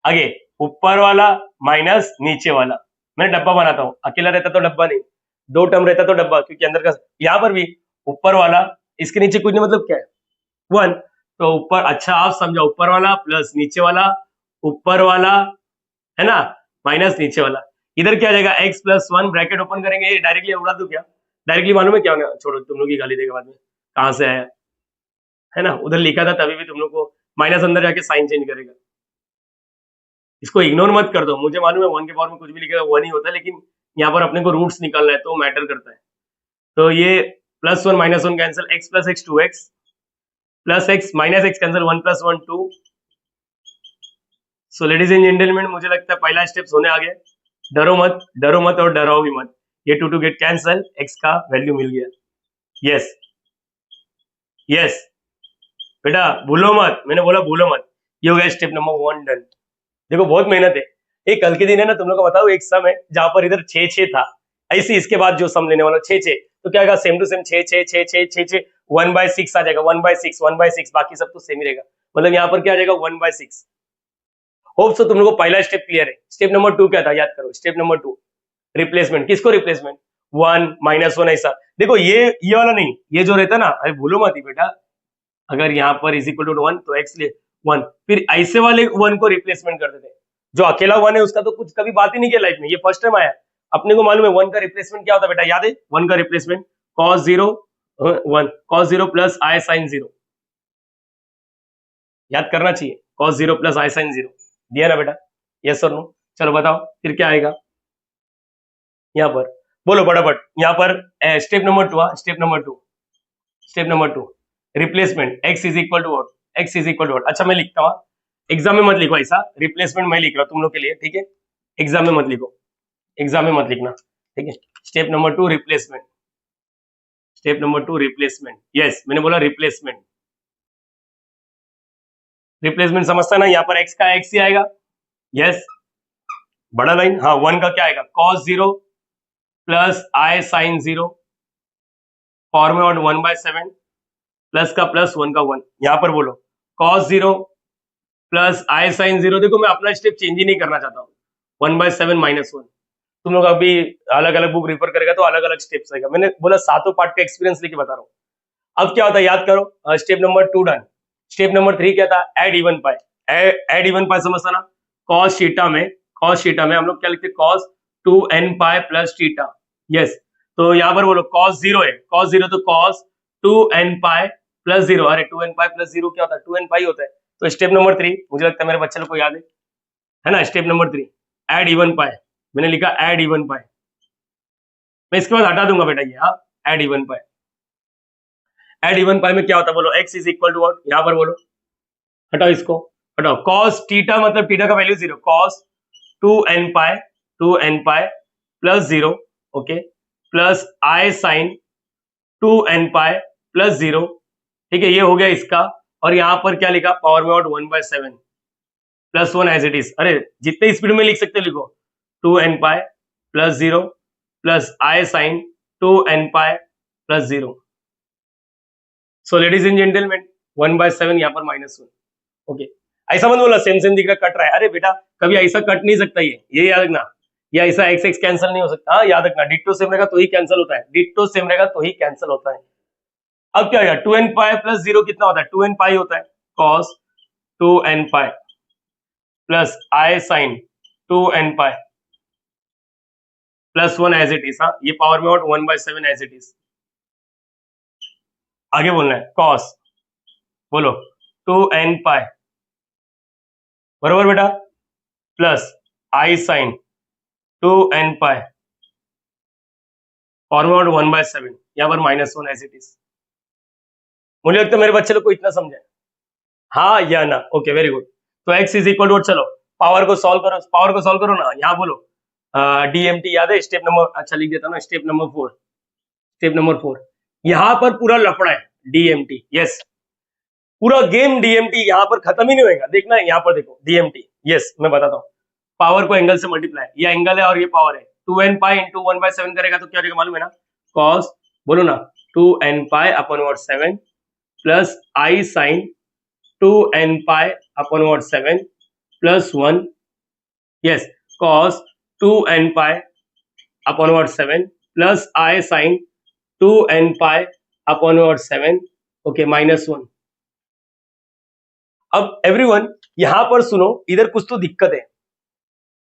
आगे ऊपर वाला माइनस नीचे वाला। मैं डब्बा बनाता हूं, अकेला रहता तो डब्बा नहीं, 2 टर्म रहता तो डब्बा, क्योंकि अंदर का, यहां पर भी ऊपर वाला, इसके नीचे कुछ नहीं, मतलब क्या है, 1, तो ऊपर, अच्छा आप समझा, ऊपर वाला प्लस नीचे वाला, ऊपर वाला है ना माइनस नीचे वाला। इधर क्या आ जाएगा x प्लस 1, ब्रैकेट ओपन करेंगे, ये डायरेक्टली उड़ा दूं क्या? डायरेक्टली मालूम है क्या होगा? छोड़ो, तुम लोग की गाली देगा बाद में, कहां से आया है ना, उधर लिखा था तभी भी तुम लोग को माइनस अंदर जाके साइन चेंज करेगा। इसको इग्नोर मत कर दो, मुझे मालूम है 1 के पावर में कुछ भी लिखेगा 1 ही होता है, लेकिन यहाँ पर अपने को रूट्स निकालना है तो मैटर करता है। तो ये plus 1 minus 1 cancel, x plus x 2x plus x minus x cancel, 1 plus 1 2। So ladies and gentleman, मुझे लगता है पहला स्टेप होने आ गया। डरो मत और डराओ भी मत। ये 2 गेट कैंसल, x का वैल्यू मिल गया। यस यस बेटा, भूलो मत, मैंने बोला भूलो मत। ये हो गया स्टेप नंबर 1 डन। देखो बहुत मेहनत है। एक कल के दिन है ना, तुम लोग को बताओ, एक सम है जहां पर इधर 6 था, ऐसे इसके बाद जो सम लेने वाला 6 तो क्या आएगा? सेम टू सेम 6 1/6 आ जाएगा, 1/6 बाकी सब तो सेम ही रहेगा। मतलब यहाँ पर क्या आ जाएगा? 1/6। होप सो तुम लोग को पहला स्टेप क्लियर है। स्टेप नंबर 2 क्या था याद करो। Step number 2 replacement. किसको रिप्लेसमेंट? 1 माइनस 1 ऐसा। देखो ये वाला नहीं, ये जो रहता ना, अरे भूलो मत ही बेटा, अगर यहाँ पर इज इक्वल टू 1 तो x ले 1, फिर ऐसे वाले 1 को रिप्लेसमेंट कर देते हैं। जो अकेला 1 है उसका तो कुछ कभी बात ही नहीं किया लाइफ में, ये फर्स्ट टाइम आया। अपने को मालूम है 1 का रिप्लेसमेंट क्या होता है बेटा, याद है? 1 का replacement cos 0 1 cos 0 plus i sin 0, याद करना चाहिए। cos 0 प्लस i sin 0 दिया ना बेटा? यस और नो? चलो बताओ फिर क्या आएगा यहाँ पर, बोलो फटाफट। यहाँ पर step number 2, step number 2 replacement x is equal to what, x is equal to what. अच्छा मैं लिखता हूँ, एग्जाम में मत लिखो ऐसा, रिप्लेसमेंट मैं लिख रहा हूँ तुम लोग के लिए, ठीक है? एग्जाम में मत लिखो, एग्जाम में मत लिखना, ठीक है? Step number 2 replacement, step number 2 replacement. Yes मैंने बोला रिप्लेसमेंट। रिप्लेसमेंट समझता ना, यहाँ पर x का x ही आएगा। यस बड़ा लाइन, हाँ 1 का क्या आएगा? cos 0 plus i sin 0, formula 1/7 plus का प्लस 1 का 1। यहाँ पर बोलो cos 0 प्लस i sin 0। देखो मैं अपना स्टेप चेंज ही नहीं करना चाहता हूँ, 1/7 माइनस 1। तुम लोग अभी अलग अलग बुक रेफर करेगा तो अलग अलग स्टेप्स आएगा। मैंने बोला सातों पार्ट का एक्सपीरियंस लेके बता रहा हूँ। अब क्या होता है याद करो। Step number 2 done. Step number 3 क्या था? Add even pi. Add even pi समझता ना? cos थीटा में हम लोग क्या लिखते हैं? cos 2n pi plus theta. Yes, तो यहाँ पर बोलो cos 0 है, cos 0 तो cos 2n पाई प्लस 0। अरे 2n पाई प्लस 0 क्या होता है? 2n पाई होता है। तो स्टेप नंबर 3 मुझे लगता है मेरे बच्चे लोग को याद है ना? Step number 3 add even pi. मैंने लिखा एड इवन पाई, मैं इसके बाद हटा दूंगा बेटा ये। हाँ add even pi, add even pi में क्या होता है बोलो? x is equal to what? यहाँ पर बोलो, हटाओ इसको, हटाओ। cos थीटा मतलब थीटा का value 0, cos 2n pi plus 0, okay, plus i sin 2n pi plus 0, ठीक है? ये हो गया इसका। और यहाँ पर क्या लिखा? पावर में out 1/7 plus 1 as it is. अरे जितने स्पीड में लिख सकते लिखो, 2n pi plus 0 plus i sin 2n pi plus 0। So ladies and gentleman 1/7 यहाँ पर -1, ओके। ऐसा मत बोला सेम सेम दिख रहा कट रहा है, अरे बेटा कभी ऐसा कट नहीं सकता ये याद रखना। या ऐसा एक्स एक्स कैंसिल नहीं हो सकता, हाँ याद रखना। डिट्टो सेम रहेगा तो ही कैंसिल होता है, डिट्टो सेम रहेगा तो ही कैंसिल होता है। अब क्या होगा? 2n पाई प्लस 0 कितना होता है? 2n पाई होता है, cos 2n pi plus i sin 2n pi plus 1 as it is. हाँ ये पावर में आउट 1/7 एज इट इज। आगे बोलना है cos, बोलो 2n पाई बरोबर बेटा, plus i sin 2n pi formula 1/7, यहाँ पर -1 एज इट इज। मुझे लगता है मेरे बच्चे लोग को इतना समझे, हाँ या ना? Okay very good. तो x इज इक्वल टू, चलो पावर को सॉल्व करो, पावर को सॉल्व करो ना। यहाँ बोलो डीएमटी याद है? स्टेप नंबर, अच्छा लिख देता ना, स्टेप नंबर 4, स्टेप नंबर 4। यहाँ पर पूरा लफड़ा है डीएमटी। यस पूरा गेम डीएमटी, यहाँ पर खत्म ही नहीं होगा। देखना है यहाँ पर, देखो डीएमटी। यस मैं बताता हूँ, पावर को एंगल से मल्टीप्लाई, ये एंगल है और ये पावर है। 2n पाई इंटू 1/7 करेगा तो क्या हो जाएगा मालूम है ना? cos, बोलो ना, 2n pi upon 7 plus i sin 2n pi upon 7 plus 1। Yes cos 2n pi upon 7 plus i sin 2n pi upon 7, okay, -1। अब एवरीवन यहां पर सुनो, इधर कुछ तो दिक्कत है।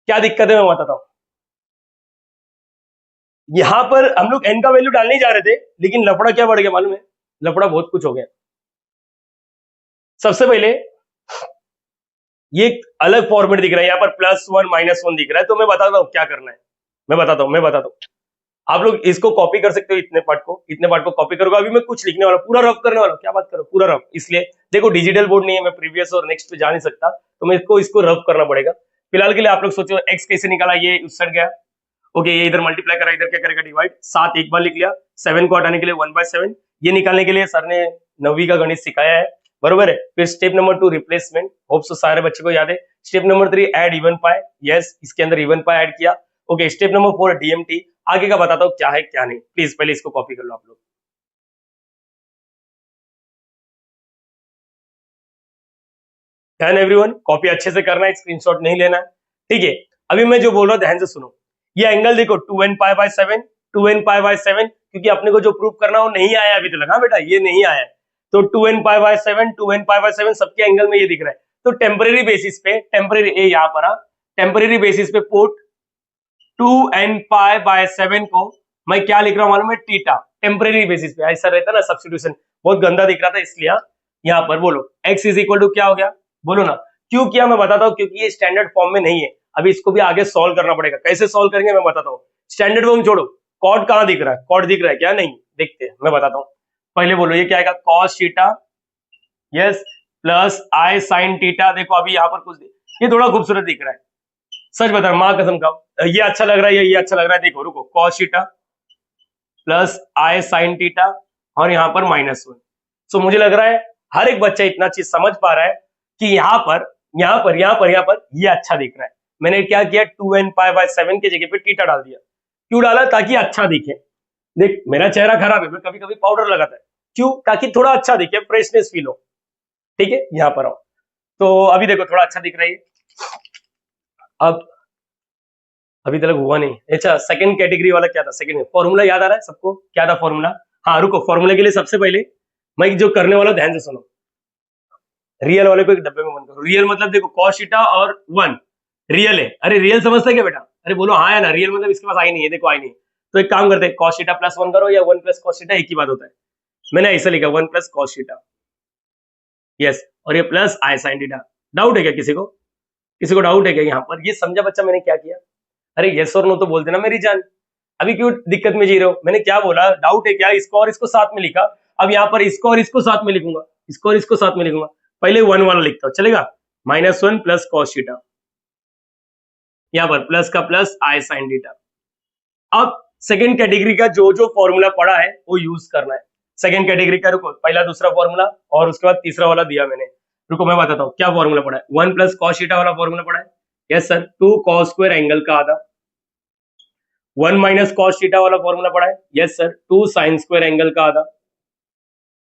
क्या दिक्कत है मैं बताता हूं। यहां पर हम लोग n का वैल्यू डालने ही जा रहे थे, लेकिन लफड़ा क्या बढ़ गया मालूम है? लफड़ा बहुत कुछ हो गया। सबसे पहले ये एक अलग फॉर्मेट दिख रहा है, यहाँ पर +1 -1 दिख रहा है, तो मैं बताता हूँ क्या करना है। मैं बताता हूँ। आप लोग इसको कॉपी कर सकते हो, इतने पार्ट को कॉपी करोगे। अभी मैं कुछ लिखने वाला, पूरा रफ करने वाला। क्या बात करो, पूरा रफ। इसलिए देखो डिजिटल बोर्ड नहीं है, मैं प्रीवियस और नेक्स्ट पे जा नहीं सकता, तो मैं इसको रफ करना पड़ेगा। फिलहाल के लिए आप लोग सोचो x कैसे निकाला, ये उस साइड गया। ओके, ये इधर मल्टीप्लाई करा, इधर क्या करेगा डिवाइड। 7 एक बार लिख लिया, 7 को हटाने के लिए 1/7। ये निकालने के लिए सर ने 9वीं का गणित सिखाया है, बरोबर है। फिर step number 2 replacement, hope so सारे बच्चे को याद है। Step number 3 add even pi, yes इसके अंदर इवन पाई ऐड किया। Okay, step number 4 DMT. आगे का बताता हूँ क्या है क्या नहीं, प्लीज पहले इसको कॉपी कर लो आप लोग। ध्यान एवरीवन, कॉपी अच्छे से करना है, स्क्रीनशॉट नहीं लेना है, ठीक है। अभी मैं जो बोल रहा हूँ ध्यान से सुनो। ये एंगल देखो 2n π/7, 2n π/7, क्योंकि अपने को जो प्रूव करना वो नहीं आया अभी तक। हाँ बेटा, ये नहीं आया है, तो 2n π/7, 2n π/7 सबके एंगल में ये दिख रहा है। तो टेम्परेरी बेसिस पे, टेम्परेरी यहाँ पर टेम्परेरी बेसिस पे पुट 2n π/7 को मैं क्या लिख रहा हूँ मालूम है? थीटा। टेम्परेरी बेसिस पे ऐसा रहता है ना, सब्स्टिट्यूशन बहुत गंदा दिख रहा था, इसलिए यहाँ पर बोलो x इज इक्वल टू क्या हो गया, बोलो ना। क्यों किया मैं बताता हूँ, क्योंकि ये स्टैंडर्ड फॉर्म में नहीं है। अभी इसको भी आगे सॉल्व करना पड़ेगा। कैसे सॉल्व करेंगे मैं बताता हूँ। स्टैंडर्ड फॉर्म छोड़ो, कॉड कहाँ दिख रहा है? कॉड दिख रहा है क्या? नहीं, देखते हैं, मैं बताता हूँ। पहले बोलो ये क्या आएगा, cos theta, yes, plus i sin theta. देखो अभी यहाँ पर कुछ ये थोड़ा खूबसूरत दिख रहा है, सच बता माँ कसम का, ये अच्छा लग रहा है, ये अच्छा लग रहा है। देखो रुको, cos theta plus i sin theta और यहाँ पर -1। सो मुझे लग रहा है हर एक बच्चा इतना चीज समझ पा रहा है कि यहाँ पर ये अच्छा दिख रहा है। मैंने क्या किया, 2n π/7 की जगह पे थीटा डाल दिया। क्यों डाला? ताकि अच्छा दिखे। देख मेरा चेहरा खराब है, मैं कभी कभी पाउडर लगाता है, क्यों? ताकि थोड़ा अच्छा दिखे, फ्रेशनेस फील हो, ठीक है। यहाँ पर आओ, तो अभी देखो थोड़ा अच्छा दिख रहा है। अब अभी तक हुआ नहीं। अच्छा, सेकंड कैटेगरी वाला क्या था? सेकंड फॉर्मूला याद आ रहा है सबको? क्या था फॉर्मूला? हाँ रुको, फॉर्मूला के लिए सबसे पहले मैं जो करने वाला ध्यान से सुनो। रियल वाले को एक डब्बे में बंद करो। रियल मतलब देखो cos थीटा और 1 रियल है। अरे रियल समझता है क्या बेटा? अरे बोलो हाँ या ना। रियल मतलब इसके पास आई नहीं है, देखो आई नहीं है। तो एक काम करते हैं, cos थीटा प्लस 1 करो या 1 प्लस cos थीटा, एक ही बात होता है। मैंने ऐसा लिखा 1 प्लस cos थीटा, यस, और ये plus i sin theta. Doubt है क्या किसी को? किसी को डाउट है क्या यहाँ पर? ये समझा बच्चा मैंने क्या किया? अरे यस और नो तो बोल देना मेरी जान। अभी क्यों दिक्कत में जी रहे हो? मैंने क्या बोला? डाउट है क्या? इसको और इसको साथ में लिखा। अब यहाँ पर इसको और इसको साथ में लिखूंगा, इसको और इसको साथ में लिखूंगा। पहले 1 वाला लिखता हूँ, चलेगा? -1 प्लस cos थीटा, यहाँ पर प्लस का प्लस i sin थीटा। अब सेकेंड कैटेगरी का जो जो फॉर्मूला पड़ा है वो यूज करना है। सेकेंड कैटेगरी का रुको, पहला दूसरा फॉर्मूला और उसके बाद तीसरा वाला दिया मैंने। रुको मैं बताता हूँ क्या फॉर्मूला पड़ा है। 1 प्लस cos थीटा वाला फॉर्मूला पड़ा है, yes sir. 2 cos square angle का आधा। 1 माइनस cos थीटा वाला फॉर्मूला पड़ा है, yes sir. 2 sin square angle का आधा।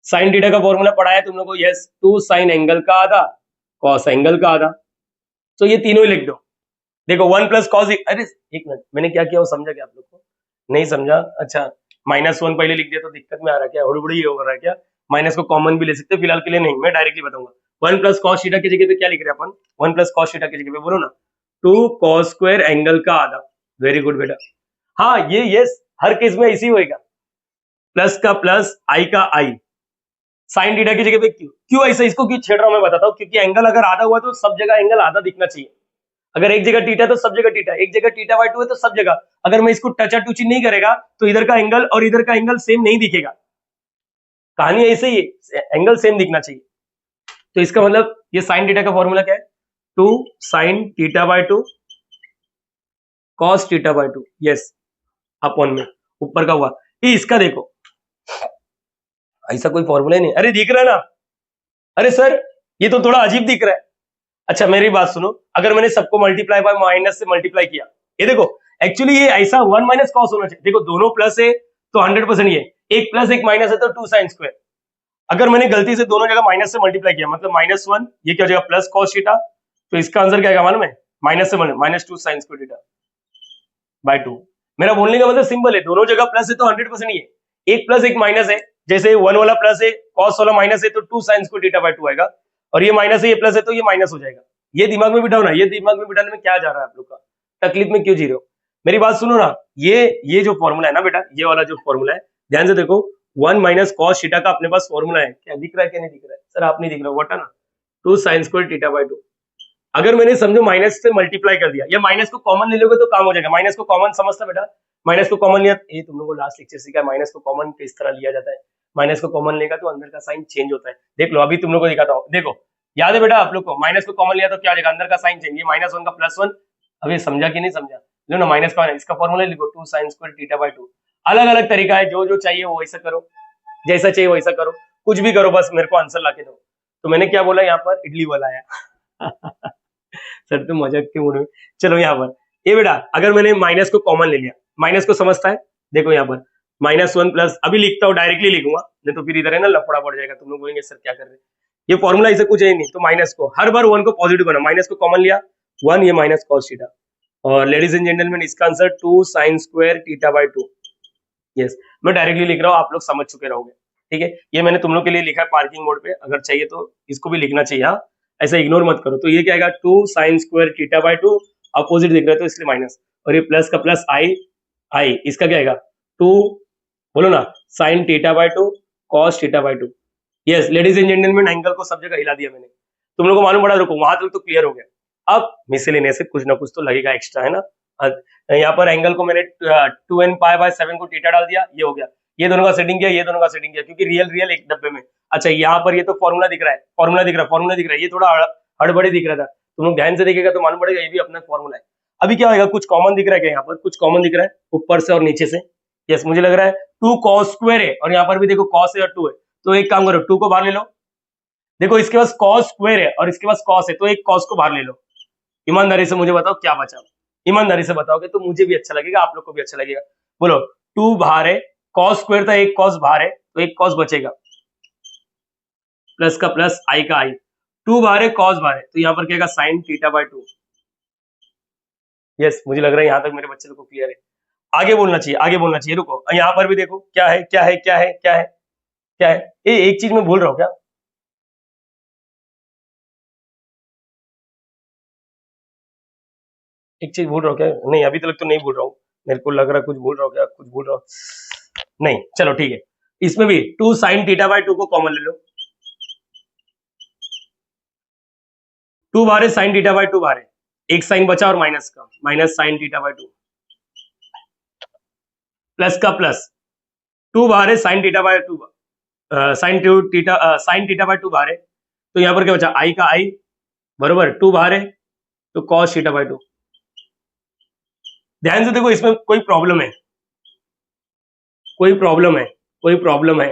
sin थीटा का फॉर्मूला पड़ा है तुम लोगों को, यस। 2 sin एंगल का आधा, cos एंगल का आधा। तो ये तीनों ही लिख दो। देखो 1 प्लस cos, अरे एक मिनट, मैंने क्या किया वो समझा क्या आप लोग को? नहीं समझा? अच्छा, -1 पहले लिख दिया तो दिक्कत में आ रहा है क्या? हड़बड़ी हो रहा है क्या? माइनस को कॉमन भी ले सकते हैं, फिलहाल के लिए नहीं, मैं डायरेक्टली बताऊंगा। 1 प्लस cos थीटा की जगह पे क्या लिख रहे हैं अपन? 1 प्लस cos थीटा की जगह पे बोलो ना 2 cos स्क्वायर एंगल का आधा। वेरी गुड बेटा। हाँ ये यस, हर केस में इसी होएगा, प्लस का प्लस, आई का आई। साइन थीटा की जगह पे क्यों ऐसा, इसको क्यों छेड़ रहा हूं मैं बताता हूं। क्योंकि एंगल अगर आधा हुआ तो सब जगह एंगल आधा दिखना चाहिए। अगर एक जगह टीटा तो सब जगह टीटा, एक जगह θ/2 है तो सब जगह। अगर मैं इसको टचा टूची नहीं करेगा तो इधर का एंगल और इधर का एंगल सेम नहीं दिखेगा। कहानी ऐसे ही है, एंगल सेम दिखना चाहिए। तो इसका मतलब ये साइन थीटा का फॉर्मूला क्या है? 2 sin θ/2 cos θ/2, यस, अपॉन में ऊपर का हुआ। ये इसका देखो, ऐसा कोई फॉर्मूला ही नहीं। अरे दिख रहा है ना? अरे सर ये तो थोड़ा अजीब दिख रहा है। अच्छा मेरी बात सुनो, अगर मैंने सबको मल्टीप्लाई बाय माइनस से मल्टीप्लाई किया, ये देखो एक्चुअली ये ऐसा 1 माइनस कॉस होना चाहिए। देखो दोनों प्लस है तो 100% ये, एक प्लस एक माइनस है तो 2 साइन स्क्वायर। अगर मैंने गलती से दोनों जगह माइनस से मल्टीप्लाई किया, मतलब -1, ये क्या हो जाएगा प्लस कॉस थीटा, तो इसका आंसर क्या आएगा मालूम है? माइनस से -2 साइन स्क्वायर थीटा बाय 2। मेरा बोलने का मतलब सिंपल है, दोनों जगह प्लस है तो 100% ये, एक प्लस एक माइनस है। जैसे 1 वाला प्लस है, कॉस वाला माइनस है, तो 2 साइन स्क्वायर थीटा बाय 2 आएगा। और ये माइनस है ये प्लस है तो ये माइनस हो जाएगा। ये दिमाग में बिठाओ ना, ये दिमाग में बिठाने में क्या जा रहा है आप लोग का, तकलीफ में क्यों जी रहे हो? मेरी बात सुनो ना, ये जो फॉर्मूला है ना बेटा, ये वाला जो फॉर्मूला है, ध्यान से देखो, 1 माइनस कॉस थीटा का अपने पास फॉर्मूला है, क्या दिख रहा है क्या नहीं दिख रहा है? सर आप नहीं दिख रहा, वटा ना 2 साइन स्क्वायर थीटा बाय 2। अगर मैंने समझो माइनस से मल्टीप्लाई कर दिया, या माइनस को कॉमन ले लोगे तो काम हो जाएगा। माइनस को कॉमन समझता बेटा, माइनस को कॉमन लिया, ये तुम लोगों को लास्ट लेक्चर सीखा है माइनस को कॉमन किस तरह लिया जाता है। माइनस को कॉमन लेगा तो अंदर का साइन चेंज होता है। देख लो, अभी तुम लोग को दिखाता हूँ, देखो याद है बेटा आप लोग को, माइनस को कॉमन लिया तो क्या हो जाएगा, अंदर का साइन चेंज, ये -1 का +1। अभी समझा कि नहीं समझा? लो ना, माइनस का इसका फॉर्मूला लिखो, 2 साइन स्क्वायर थीटा बाय 2। अलग अलग तरीका है, जो जो चाहिए वो वैसा करो, जैसा चाहिए वैसा करो, कुछ भी करो, बस मेरे को आंसर लाके दो। तो मैंने क्या बोला यहाँ पर, इडली वाला आया सर तुम मजाक के मूड में। चलो यहाँ पर ये बेटा, अगर मैंने माइनस को कॉमन ले लिया, माइनस को समझता है, देखो यहाँ पर -1 प्लस, अभी लिखता हूँ, डायरेक्टली लिखूंगा, नहीं तो फिर इधर है ना लफड़ा पड़ जाएगा, तुम लोग बोलेंगे सर क्या कर रहे हैं, ये फॉर्मूला ऐसे कुछ है नहीं। तो माइनस को हर बार 1 को पॉजिटिव बना, माइनस को कॉमन लिया 1, ये माइनस कॉस थीटा, और लेडीज एंड जेंटलमैन इसका answer 2 sine square theta by 2। Yes, मैं डायरेक्टली लिख रहा हूँ, आप लोग समझ चुके रहोगे, ठीक है। ये मैंने तुम लोग के लिए लिखा है पार्किंग मोड पे, अगर चाहिए तो इसको भी लिखना चाहिए, हाँ ऐसा इग्नोर मत करो। तो ये क्या आएगा, 2 sine square theta by 2, opposite दिख रहा है तो इसलिए माइनस, और ये प्लस का प्लस आई, इसका क्या आएगा 2, बोलो ना, sign theta by 2 cos theta by 2। Yes ladies and gentleman, angle को सब जगह हिला दिया मैंने, तुम लोगों को मालूम पड़ा, रुको वहां तक तो क्लियर हो गया। अब मिसलेनियस से कुछ ना कुछ तो लगेगा एक्स्ट्रा, है ना। यहाँ पर एंगल को मैंने 2n पाई बाय 7 को थीटा डाल दिया, ये हो गया, ये दोनों का सेटिंग किया, ये दोनों का सेटिंग किया, क्योंकि रियल रियल एक डब्बे में। अच्छा यहाँ पर ये तो फॉर्मूला दिख रहा है, फॉर्मूला दिख रहा है, ये थोड़ा हड़बड़ी दिख रहा था, तुम लोग ध्यान से देखेगा तो मालूम पड़ेगा ये भी अपना फॉर्मूला है। अभी क्या होगा, कुछ कॉमन दिख रहा है क्या, यहाँ पर कुछ कॉमन दिख रहा है ऊपर से और नीचे से। यस मुझे लग रहा है 2 कॉस स्क्वायर है, और यहाँ पर भी देखो कॉस है और 2 है, तो एक काम करो 2 को बाहर ले लो, देखो इसके पास कॉस स्क्वायर है और इसके पास कॉस है, तो एक कॉस को बाहर ले लो। ईमानदारी से मुझे बताओ क्या बचा, ईमानदारी से बताओगे तो मुझे भी अच्छा लगेगा, आप लोग को भी अच्छा लगेगा। बोलो, 2 बाहर है, कॉस स्क्वायर था, एक कॉस बाहर है, तो एक कॉस बचेगा, प्लस का प्लस आई का आई, 2 बाहर है कॉस बाहर है, तो यहाँ पर क्या साइन थीटा बाय 2। यस मुझे लग रहा है यहाँ तक मेरे बच्चे लोग को क्लियर है, आगे बोलना चाहिए, आगे बोलना चाहिए। रुको यहाँ पर भी देखो क्या है क्या है क्या है क्या है क्या है, ये एक चीज मैं भूल रहा हूँ क्या, एक चीज भूल रहा हूँ क्या, नहीं अभी तक तो नहीं भूल रहा हूँ, मेरे को लग रहा है कुछ भूल रहा हूँ क्या, कुछ भूल रहा हूँ नहीं, चलो ठीक है। इसमें भी 2 साइन थीटा बाय 2 को कॉमन ले लो, 2 बाहर है, साइन थीटा बाय 2 बाहर है, एक साइन बचा और माइनस का, minus sine theta by 2, plus का प्लस, 2 बाहर है, sine theta by 2, sine theta by 2 बाहर है, तो यहाँ पर क्या बचा, आई का आई, बरोबर 2 बाहर है, तो कॉस थीटा बाय 2। ध्यान से देखो इसमें कोई प्रॉब्लम है, कोई प्रॉब्लम है, कोई प्रॉब्लम है।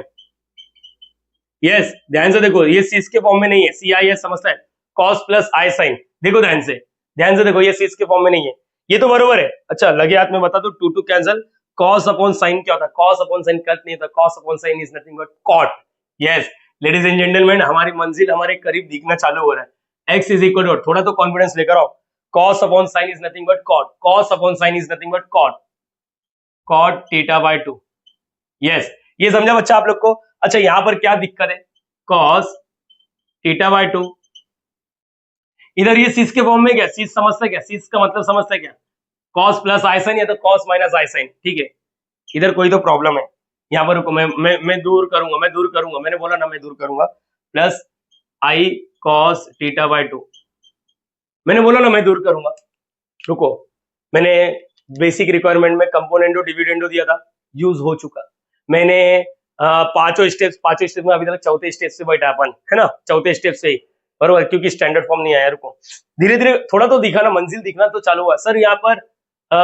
यस ध्यान से देखो, ये सीस के फॉर्म में नहीं है, सी आई एस समझता है, कॉस प्लस आई साइन, देखो ध्यान से देखो, ये सीस के फॉर्म में नहीं है, ये तो बरोबर है। अच्छा लगे हाथ में बता दो, 2 2 कैंसिल, कॉस अपॉन साइन क्या होता है, कॉस अपॉन साइन कट नहीं होता, cos upon sine is nothing but cot. Yes ladies and gentleman, हमारी मंजिल हमारे करीब दिखना चालू हो रहा है, x इज इक्वल टू, थोड़ा तो कॉन्फिडेंस लेकर आओ, cos upon sine is nothing but cot, cos upon sine is nothing but cot, cot theta by 2। Yes ये समझा बच्चा आप लोग को। अच्छा यहाँ पर क्या दिक्कत है, cos थीटा बाय 2, इधर ये सीस के फॉर्म में क्या, सीस समझता क्या, सीस का मतलब समझता क्या, cos प्लस आई साइन या तो cos माइनस आई साइन, ठीक है। इधर कोई तो प्रॉब्लम है, यहाँ पर रुको, मैं दूर करूंगा, मैंने बोला ना मैं दूर करूंगा, plus I cos theta by 2, मैंने बोला ना मैं दूर करूंगा। रुको, मैंने बेसिक रिक्वायरमेंट में कंपोनेंटो डिविडेंडो दिया था, यूज हो चुका। मैंने पांचों स्टेप्स में अभी तक चौथे स्टेप से बैठा अपन, है ना, चौथे स्टेप से ही, बरोबर, क्योंकि स्टैंडर्ड फॉर्म नहीं आया। रुको धीरे धीरे थोड़ा तो दिखाना, मंजिल दिखना तो चालू हुआ सर, यहाँ पर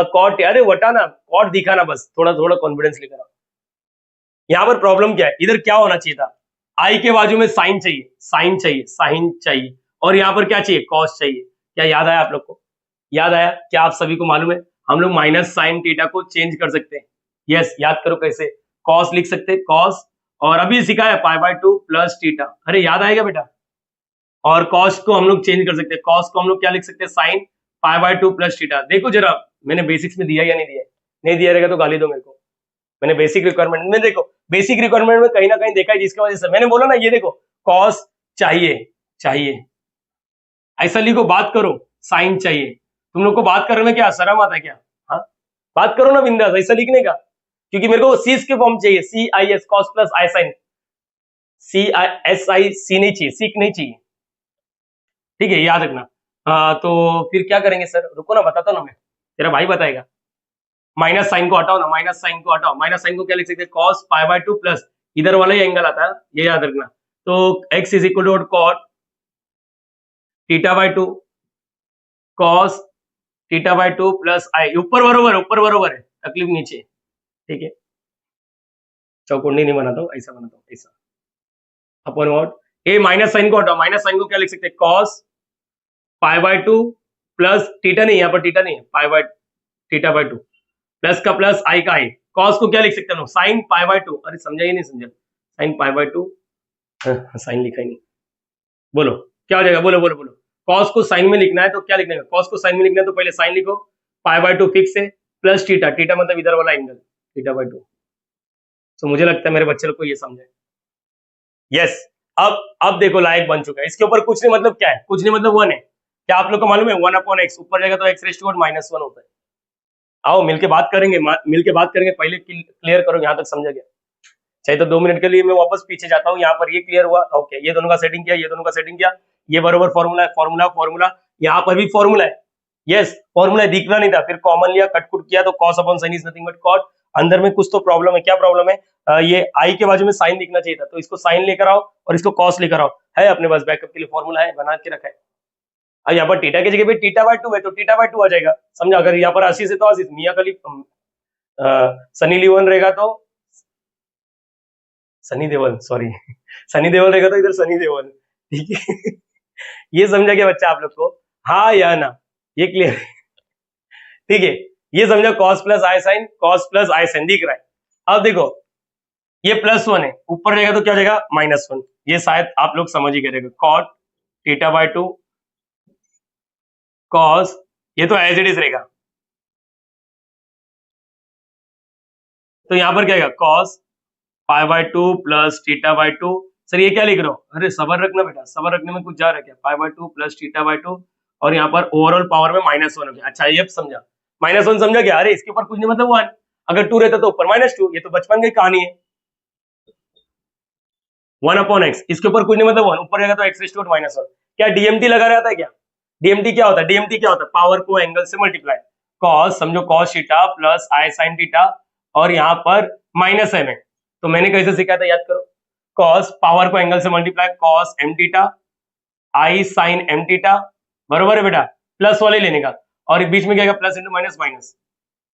कॉट, अरे वटा ना, कॉट दिखाना, बस थोड़ा थोड़ा कॉन्फिडेंस लेकर आओ। यहाँ पर प्रॉब्लम क्या है, इधर क्या होना चाहिए था, आई के बाजू में साइन चाहिए, साइन चाहिए, और यहाँ पर क्या चाहिए, कॉस चाहिए। क्या याद आया आप लोग को, याद आया क्या, आप सभी को मालूम है हम लोग माइनस साइन थीटा को चेंज कर सकते हैं। यस याद करो कैसे, कॉस लिख सकते हैं, कॉस, और अभी सिखा है पाई बाय 2 प्लस थीटा, अरे याद आएगा बेटा। और कॉस को हम लोग चेंज कर सकते हैं, कॉस को हम लोग क्या लिख सकते हैं, sign pi by 2 plus theta. देखो जरा मैंने बेसिक्स में दिया या नहीं दिया, नहीं दिया रहेगा तो गाली दो मेरे को। मैंने बेसिक रिक्वायरमेंट में, देखो बेसिक रिक्वायरमेंट में कहीं ना कहीं देखा है, जिसकी वजह से मैंने बोला ना, ये देखो कॉस चाहिए, चाहिए, ऐसा लिखो, बात करो, साइन चाहिए। तुम लोग को बात करने में क्या शर्म आता है क्या? हाँ, बात करो ना बिंदास, ऐसा लिखने का, क्योंकि मेरे को सीस के फॉर्म चाहिए, C I S cos plus i sine, C I S I C नहीं चाहिए, सीक नहीं चाहिए, ठीक है, याद रखना। तो फिर क्या करेंगे सर, रुको ना, बताता हूँ ना मैं, तेरा भाई बताएगा। माइनस साइन को हटाओ ना, माइनस साइन को हटाओ, माइनस साइन को क्या लिख सकते हैं, cos pi by two plus इधर वाला ही एंगल आता है, ये याद रखना। तो x is equal to cot theta by two cos theta by two plus i, ऊपर बरोबर, ऊपर बरोबर है, तकलीफ नीचे, ठीक है, चौकुंडी नहीं बनाता हूँ, ऐसा बनाता हूँ, ऐसा अपॉन व्हाट, ए माइनस साइन को हटाओ, माइनस साइन को क्या लिख सकते हैं, cos pi by two plus theta नहीं, यहाँ पर थीटा नहीं है, pi by theta by two plus का प्लस आई का आई, कॉस को क्या लिख सकते हैं, साइन पाई बाय टू, अरे समझा ही नहीं समझा, sine pi by two, sine लिखा ही नहीं, बोलो क्या हो जाएगा, बोलो बोलो बोलो, कॉस को साइन में लिखना है तो क्या लिखना है, कॉस को साइन में लिखना है तो पहले साइन लिखो, पाई बाय टू फिक्स है, प्लस थीटा, थीटा मतलब इधर वाला एंगल, थीटा बाय टू। तो मुझे लगता है मेरे बच्चे लोग को ये समझे, यस। अब देखो लायक बन चुका है, इसके ऊपर कुछ नहीं मतलब क्या है, कुछ नहीं मतलब वन है, क्या आप लोग को मालूम है, वन अपॉन एक्स, ऊपर जाएगा तो x raised to minus one होता है। आओ मिलके बात करेंगे, मिलके बात करेंगे, पहले क्लियर करो, यहाँ तक समझ गया, चाहे तो 2 मिनट के लिए मैं वापस पीछे जाता हूँ, यहाँ पर ये क्लियर हुआ, ओके, ये दोनों का सेटिंग किया, ये दोनों का सेटिंग किया, ये बरोबर फॉर्मूला है, फॉर्मूला फॉर्मूला, यहाँ पर भी फॉर्मूला है, यस, फॉर्मूला दिखना नहीं था, फिर कॉमन लिया, कटकुट किया, तो cos upon sine is nothing but cot, अंदर में कुछ तो प्रॉब्लम है, क्या प्रॉब्लम है, ये आई के बाजू में साइन दिखना चाहिए था, तो इसको साइन लेकर आओ और इसको कॉस लेकर आओ, है अपने पास बैकअप के लिए फॉर्मूला है, बना के रखा है। अब यहाँ पर टीटा की जगह पे टीटा बाय टू है, तो टीटा बाय टू आ जाएगा, समझा, अगर यहाँ पर आशीष है तो आशीष, मियाँ कली सनी लियोन रहेगा तो सनी देओल, सॉरी सनी देओल रहेगा तो इधर सनी देओल, ठीक है ये समझा क्या बच्चा आप लोग को, हाँ या ना, ये क्लियर, ठीक है, ये समझा, cos plus i sine, cos plus i sign दिख रहा है। अब देखो ये प्लस वन है, ऊपर रहेगा तो क्या हो जाएगा, माइनस वन, ये शायद आप लोग समझ ही करेगा, cot theta by two cos, ये तो एज इट इज रहेगा, तो यहां पर क्या आएगा, cos pi by two plus theta by to, sir ये क्या लिख रहा हूँ, अरे सबर रखना बेटा, सबर रखने में कुछ जा रहा है क्या, पाई by two plus theta by to, और यहाँ पर ओवरऑल पावर में माइनस वन हो गया, अच्छा ये समझा, माइनस वन समझा क्या, अरे इसके ऊपर कुछ नहीं मतलब वन, अगर टू रहता तो ऊपर माइनस टू, ये तो बचपन की कहानी है, वन अपॉन एक्स, इसके ऊपर कुछ नहीं मतलब वन, ऊपर रहेगा तो x raised to minus one, क्या डीएमटी लगा रहता है क्या, डीएमटी क्या होता है, डीएमटी क्या होता है, पावर को एंगल से मल्टीप्लाई, कॉस समझो cos theta plus i sine theta, और यहाँ पर माइनस है में, तो मैंने कैसे सीखा था याद करो, कॉस पावर को एंगल से मल्टीप्लाई, कॉस एम थीटा आई साइन एम थीटा, बरोबर है बेटा, प्लस वाले लेने का, और बीच में क्या आएगा, plus into minus minus,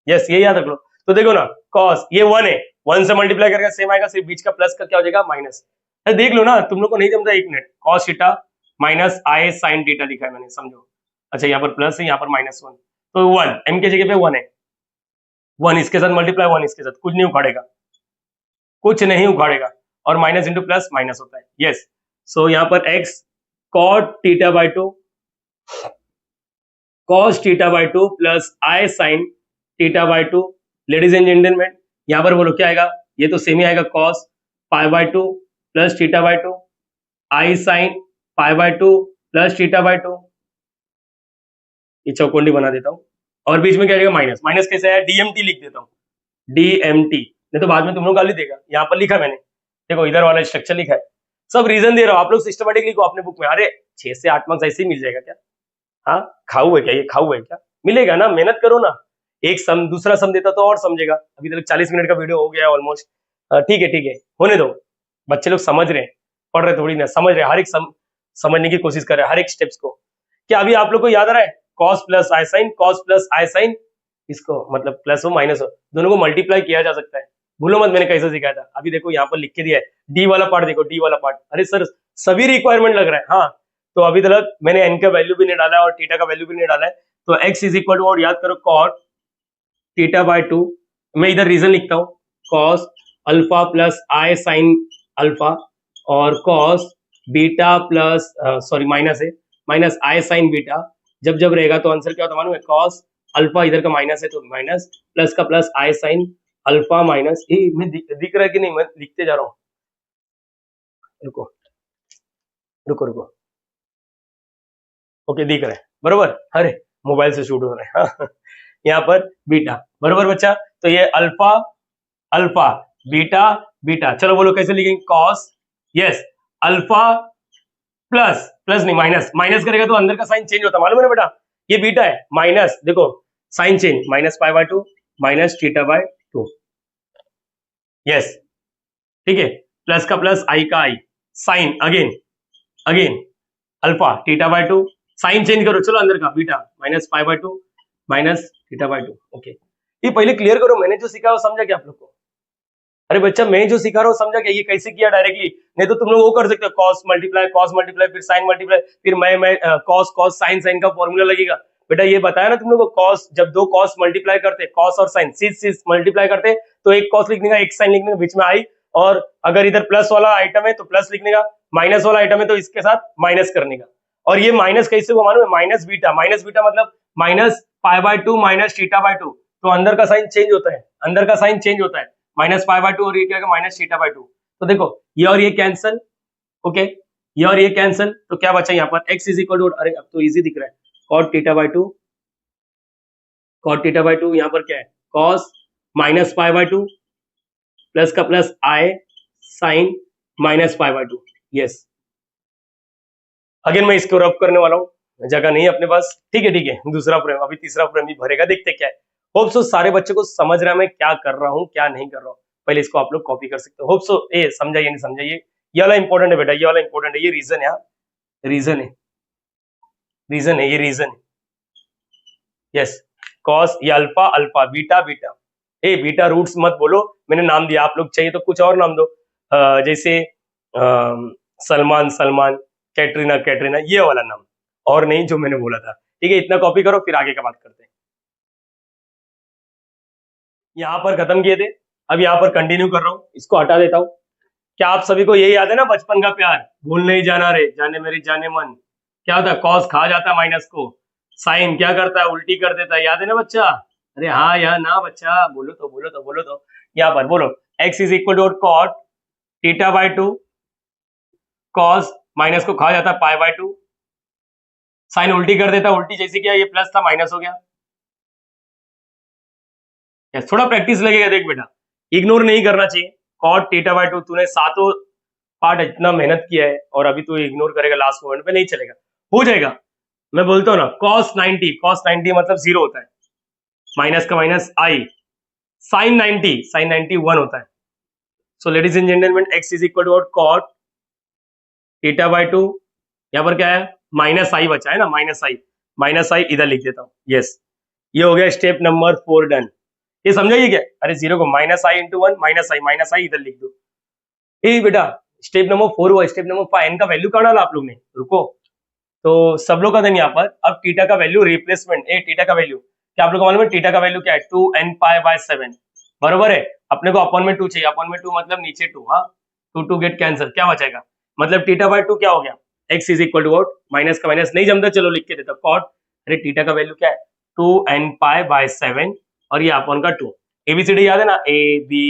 yes ये याद रख लो। तो देखो ना, कॉस ये वन है, वन से मल्टीप्लाई करके सेम आएगा, सिर्फ बीच का प्लस का क्या हो जाएगा, माइनस, देख लो ना, तुम लोग को नहीं जमता, एक minute, cos theta minus i sine theta लिखा है मैंने, समझो, अच्छा यहाँ पर प्लस है, यहाँ पर माइनस वन, तो वन एम के जगह पे वन है, वन इसके साथ मल्टीप्लाई, वन इसके साथ, कुछ नहीं उखाड़ेगा, कुछ नहीं उखाड़ेगा, और माइनस इंटू प्लस माइनस होता है, यस, सो यहाँ पर x cot theta by two cos theta by two plus i sine theta by two, ladies and gentleman यहाँ पर बोलो क्या आएगा, ये तो सेम ही आएगा, cos pi by two plus theta by to I sine pi by two plus theta by to, ये चौकोंडी बना देता हूँ, और बीच में क्या रहेगा, माइनस, माइनस कैसे है, डीएमटी लिख देता हूँ, डीएमटी, नहीं तो बाद में तुम लोग गाली देगा, यहाँ पर लिखा मैंने, देखो इधर वाला स्ट्रक्चर लिखा है, सब रीजन दे रहा हूँ, आप लोग सिस्टमेटिक लिखो अपने बुक में, अरे 6 से 8 मार्क्स ऐसे ही मिल जाएगा क्या, हाँ खाऊ है क्या, ये खाऊ है क्या, मिलेगा ना, मेहनत करो ना, एक सम दूसरा सम देता तो और समझेगा, अभी तक 40 मिनट का वीडियो हो गया ऑलमोस्ट, ठीक है होने दो, बच्चे लोग समझ रहे हैं, पढ़ रहे थोड़ी ना, समझ रहे, हर एक समझने की कोशिश कर रहे हैं, हर एक स्टेप्स को, क्या अभी आप लोग को याद आ रहा है, cos plus i sine, cos plus i sign, इसको मतलब प्लस हो माइनस हो, दोनों को मल्टीप्लाई किया जा सकता है, भूलो मत मैंने कैसे सिखाया था, अभी देखो यहाँ पर लिख के दिया है, डी वाला पार्ट देखो, डी वाला पार्ट, अरे सर सभी रिक्वायरमेंट लग रहा है, हाँ, तो अभी तक मैंने एन का वैल्यू भी नहीं डाला है और थीटा का वैल्यू भी नहीं डाला है, तो x इज इक्वल टू, और याद करो कॉट थीटा बाय टू, मैं इधर रीजन लिखता हूँ, cos alpha plus i sine alpha, और cos beta plus sorry minus है, माइनस आई साइन बीटा, जब जब रहेगा तो आंसर क्या होता है मालूम है, कॉस अल्फा इधर का माइनस है तो माइनस, प्लस का plus i sine alpha minus, मैं दिख रहा है कि नहीं, मैं लिखते जा रहा हूँ, रुको रुको रुको, ओके दिख रहा है बरोबर, अरे मोबाइल से शूट हो रहा है हाँ। यहाँ पर बीटा बरोबर बच्चा, तो ये अल्फा अल्फा बीटा बीटा, चलो बोलो कैसे लिखेंगे, cos, yes alpha plus, plus नहीं माइनस, माइनस करेगा तो अंदर का साइन चेंज होता है मालूम है ना बेटा, ये बीटा है माइनस, देखो sine change, minus pi by 2 minus theta by 2, yes ठीक है, प्लस का प्लस आई का i, sine again again alpha theta by 2, sine change करो, चलो अंदर का beta minus pi by 2 minus theta by 2, okay. ये पहले क्लियर करो, मैंने जो सीखा वो समझा क्या आप लोग को, अरे बच्चा मैं जो सिखा रहा हूँ समझा क्या, ये कैसे किया डायरेक्टली, नहीं तो तुम लोग वो कर सकते हो कॉस मल्टीप्लाई फिर साइन मल्टीप्लाई, फिर मैं कॉस कॉस साइन साइन का फॉर्मूला लगेगा, बेटा ये बताया ना तुम लोग को, कॉस जब दो कॉस मल्टीप्लाई करते, कॉस और साइन सिस मल्टीप्लाई करते, तो एक कॉस लिखने का एक साइन लिखने का, बीच में आई, और अगर इधर प्लस वाला आइटम है तो प्लस लिखने का, माइनस वाला आइटम है तो इसके साथ माइनस करने का, और ये माइनस कैसे हुआ मालूम है, माइनस बीटा मतलब minus pi by 2 minus theta by 2, तो अंदर का साइन चेंज होता है, अंदर का साइन चेंज होता है, माइनस पाई बाय 2 और ये क्या माइनस थीटा बाय 2, तो देखो ये और ये कैंसिल, ओके ये और ये कैंसिल, तो क्या बचा यहाँ पर x इज इक्वल टू, अरे अब तो इजी दिख रहा है, cot theta by 2, cot theta by 2, यहाँ पर क्या है cos minus pi by 2 plus का plus i sine minus pi by 2, yes again मैं इसको रब करने वाला हूँ, जगह नहीं है अपने पास, ठीक है दूसरा फ्रेम, अभी तीसरा फ्रेम भी भरेगा, देखते क्या है, होप सो सारे बच्चे को समझ रहा है मैं क्या कर रहा हूँ क्या नहीं कर रहा हूँ, पहले इसको आप लोग कॉपी कर सकते हो, होप सो ए समझाइए नहीं समझाइए, ये वाला इंपॉर्टेंट है बेटा, ये वाला इंपॉर्टेंट है, ये रीजन है, रीजन है, रीजन है, ये रीजन है, यस कॉस, ये अल्फा अल्फा बीटा बीटा, ए बीटा रूट्स मत बोलो, मैंने नाम दिया, आप लोग चाहिए तो कुछ और नाम दो, जैसे सलमान सलमान, कैटरीना कैटरीना, ये वाला नाम, और नहीं जो मैंने बोला था, ठीक है इतना कॉपी करो फिर आगे का बात करते हैं, यहां पर खत्म किए थे, अब यहां पर कंटिन्यू कर रहा हूं, इसको हटा देता हूं, क्या आप सभी को यही याद है ना बचपन का प्यार, भूल नहीं जाना रे जाने मेरी जाने मन, क्या होता है कॉस खा जाता माइनस को, साइन क्या करता है उल्टी कर देता है, याद है ना बच्चा, अरे हाँ या ना बच्चा, बोलो तो बोलो तो बोलो तो, यहाँ पर बोलो x is equal to cot theta by 2, cos minus को खा जाता पाई बाय 2, साइन उल्टी कर देता, उल्टी जैसे किया ये प्लस था माइनस हो गया, यस थोड़ा प्रैक्टिस लगेगा, देख बेटा इग्नोर नहीं करना चाहिए, कॉट थीटा बाय 2, तूने सातों पार्ट इतना मेहनत किया है और अभी तू इग्नोर करेगा लास्ट मोमेंट पे, नहीं चलेगा, हो जाएगा, मैं बोलता हूँ ना cos 90 मतलब जीरो होता है, माइनस का माइनस आई, साइन 90 1 होता है, so ladies and gentleman x is equal to cot theta by 2, यहाँ पर क्या है माइनस आई बचा है ना, माइनस आई इधर लिख देता हूँ, यस ये हो गया स्टेप नंबर 4 डन, ये समझाइए क्या, अरे जीरो को माइनस आई इंटू 1 माइनस आई इधर लिख दो, ए बेटा स्टेप नंबर 4 हुआ, स्टेप नंबर 5 एन का वैल्यू कहाँ डाला आप लोग ने, रुको, तो सब लोग का देंगे यहाँ पर, अब थीटा का वैल्यू रिप्लेसमेंट, ए थीटा का वैल्यू क्या आप लोग को मालूम है, थीटा का वैल्यू क्या है 2n पाई बाय 7, बरोबर है, अपने को अपॉन में 2 चाहिए, अपॉन में 2 मतलब नीचे 2, हाँ 2 गेट कैंसिल, क्या बचेगा, मतलब थीटा बाय 2 क्या हो गया, x is equal to what, minus का माइनस नहीं जमता, चलो लिख के देता कॉट, अरे थीटा का वैल्यू क्या है 2n पाई बाय 7, और ये अपॉन का 2, एबीसीडी याद है ना, ए बी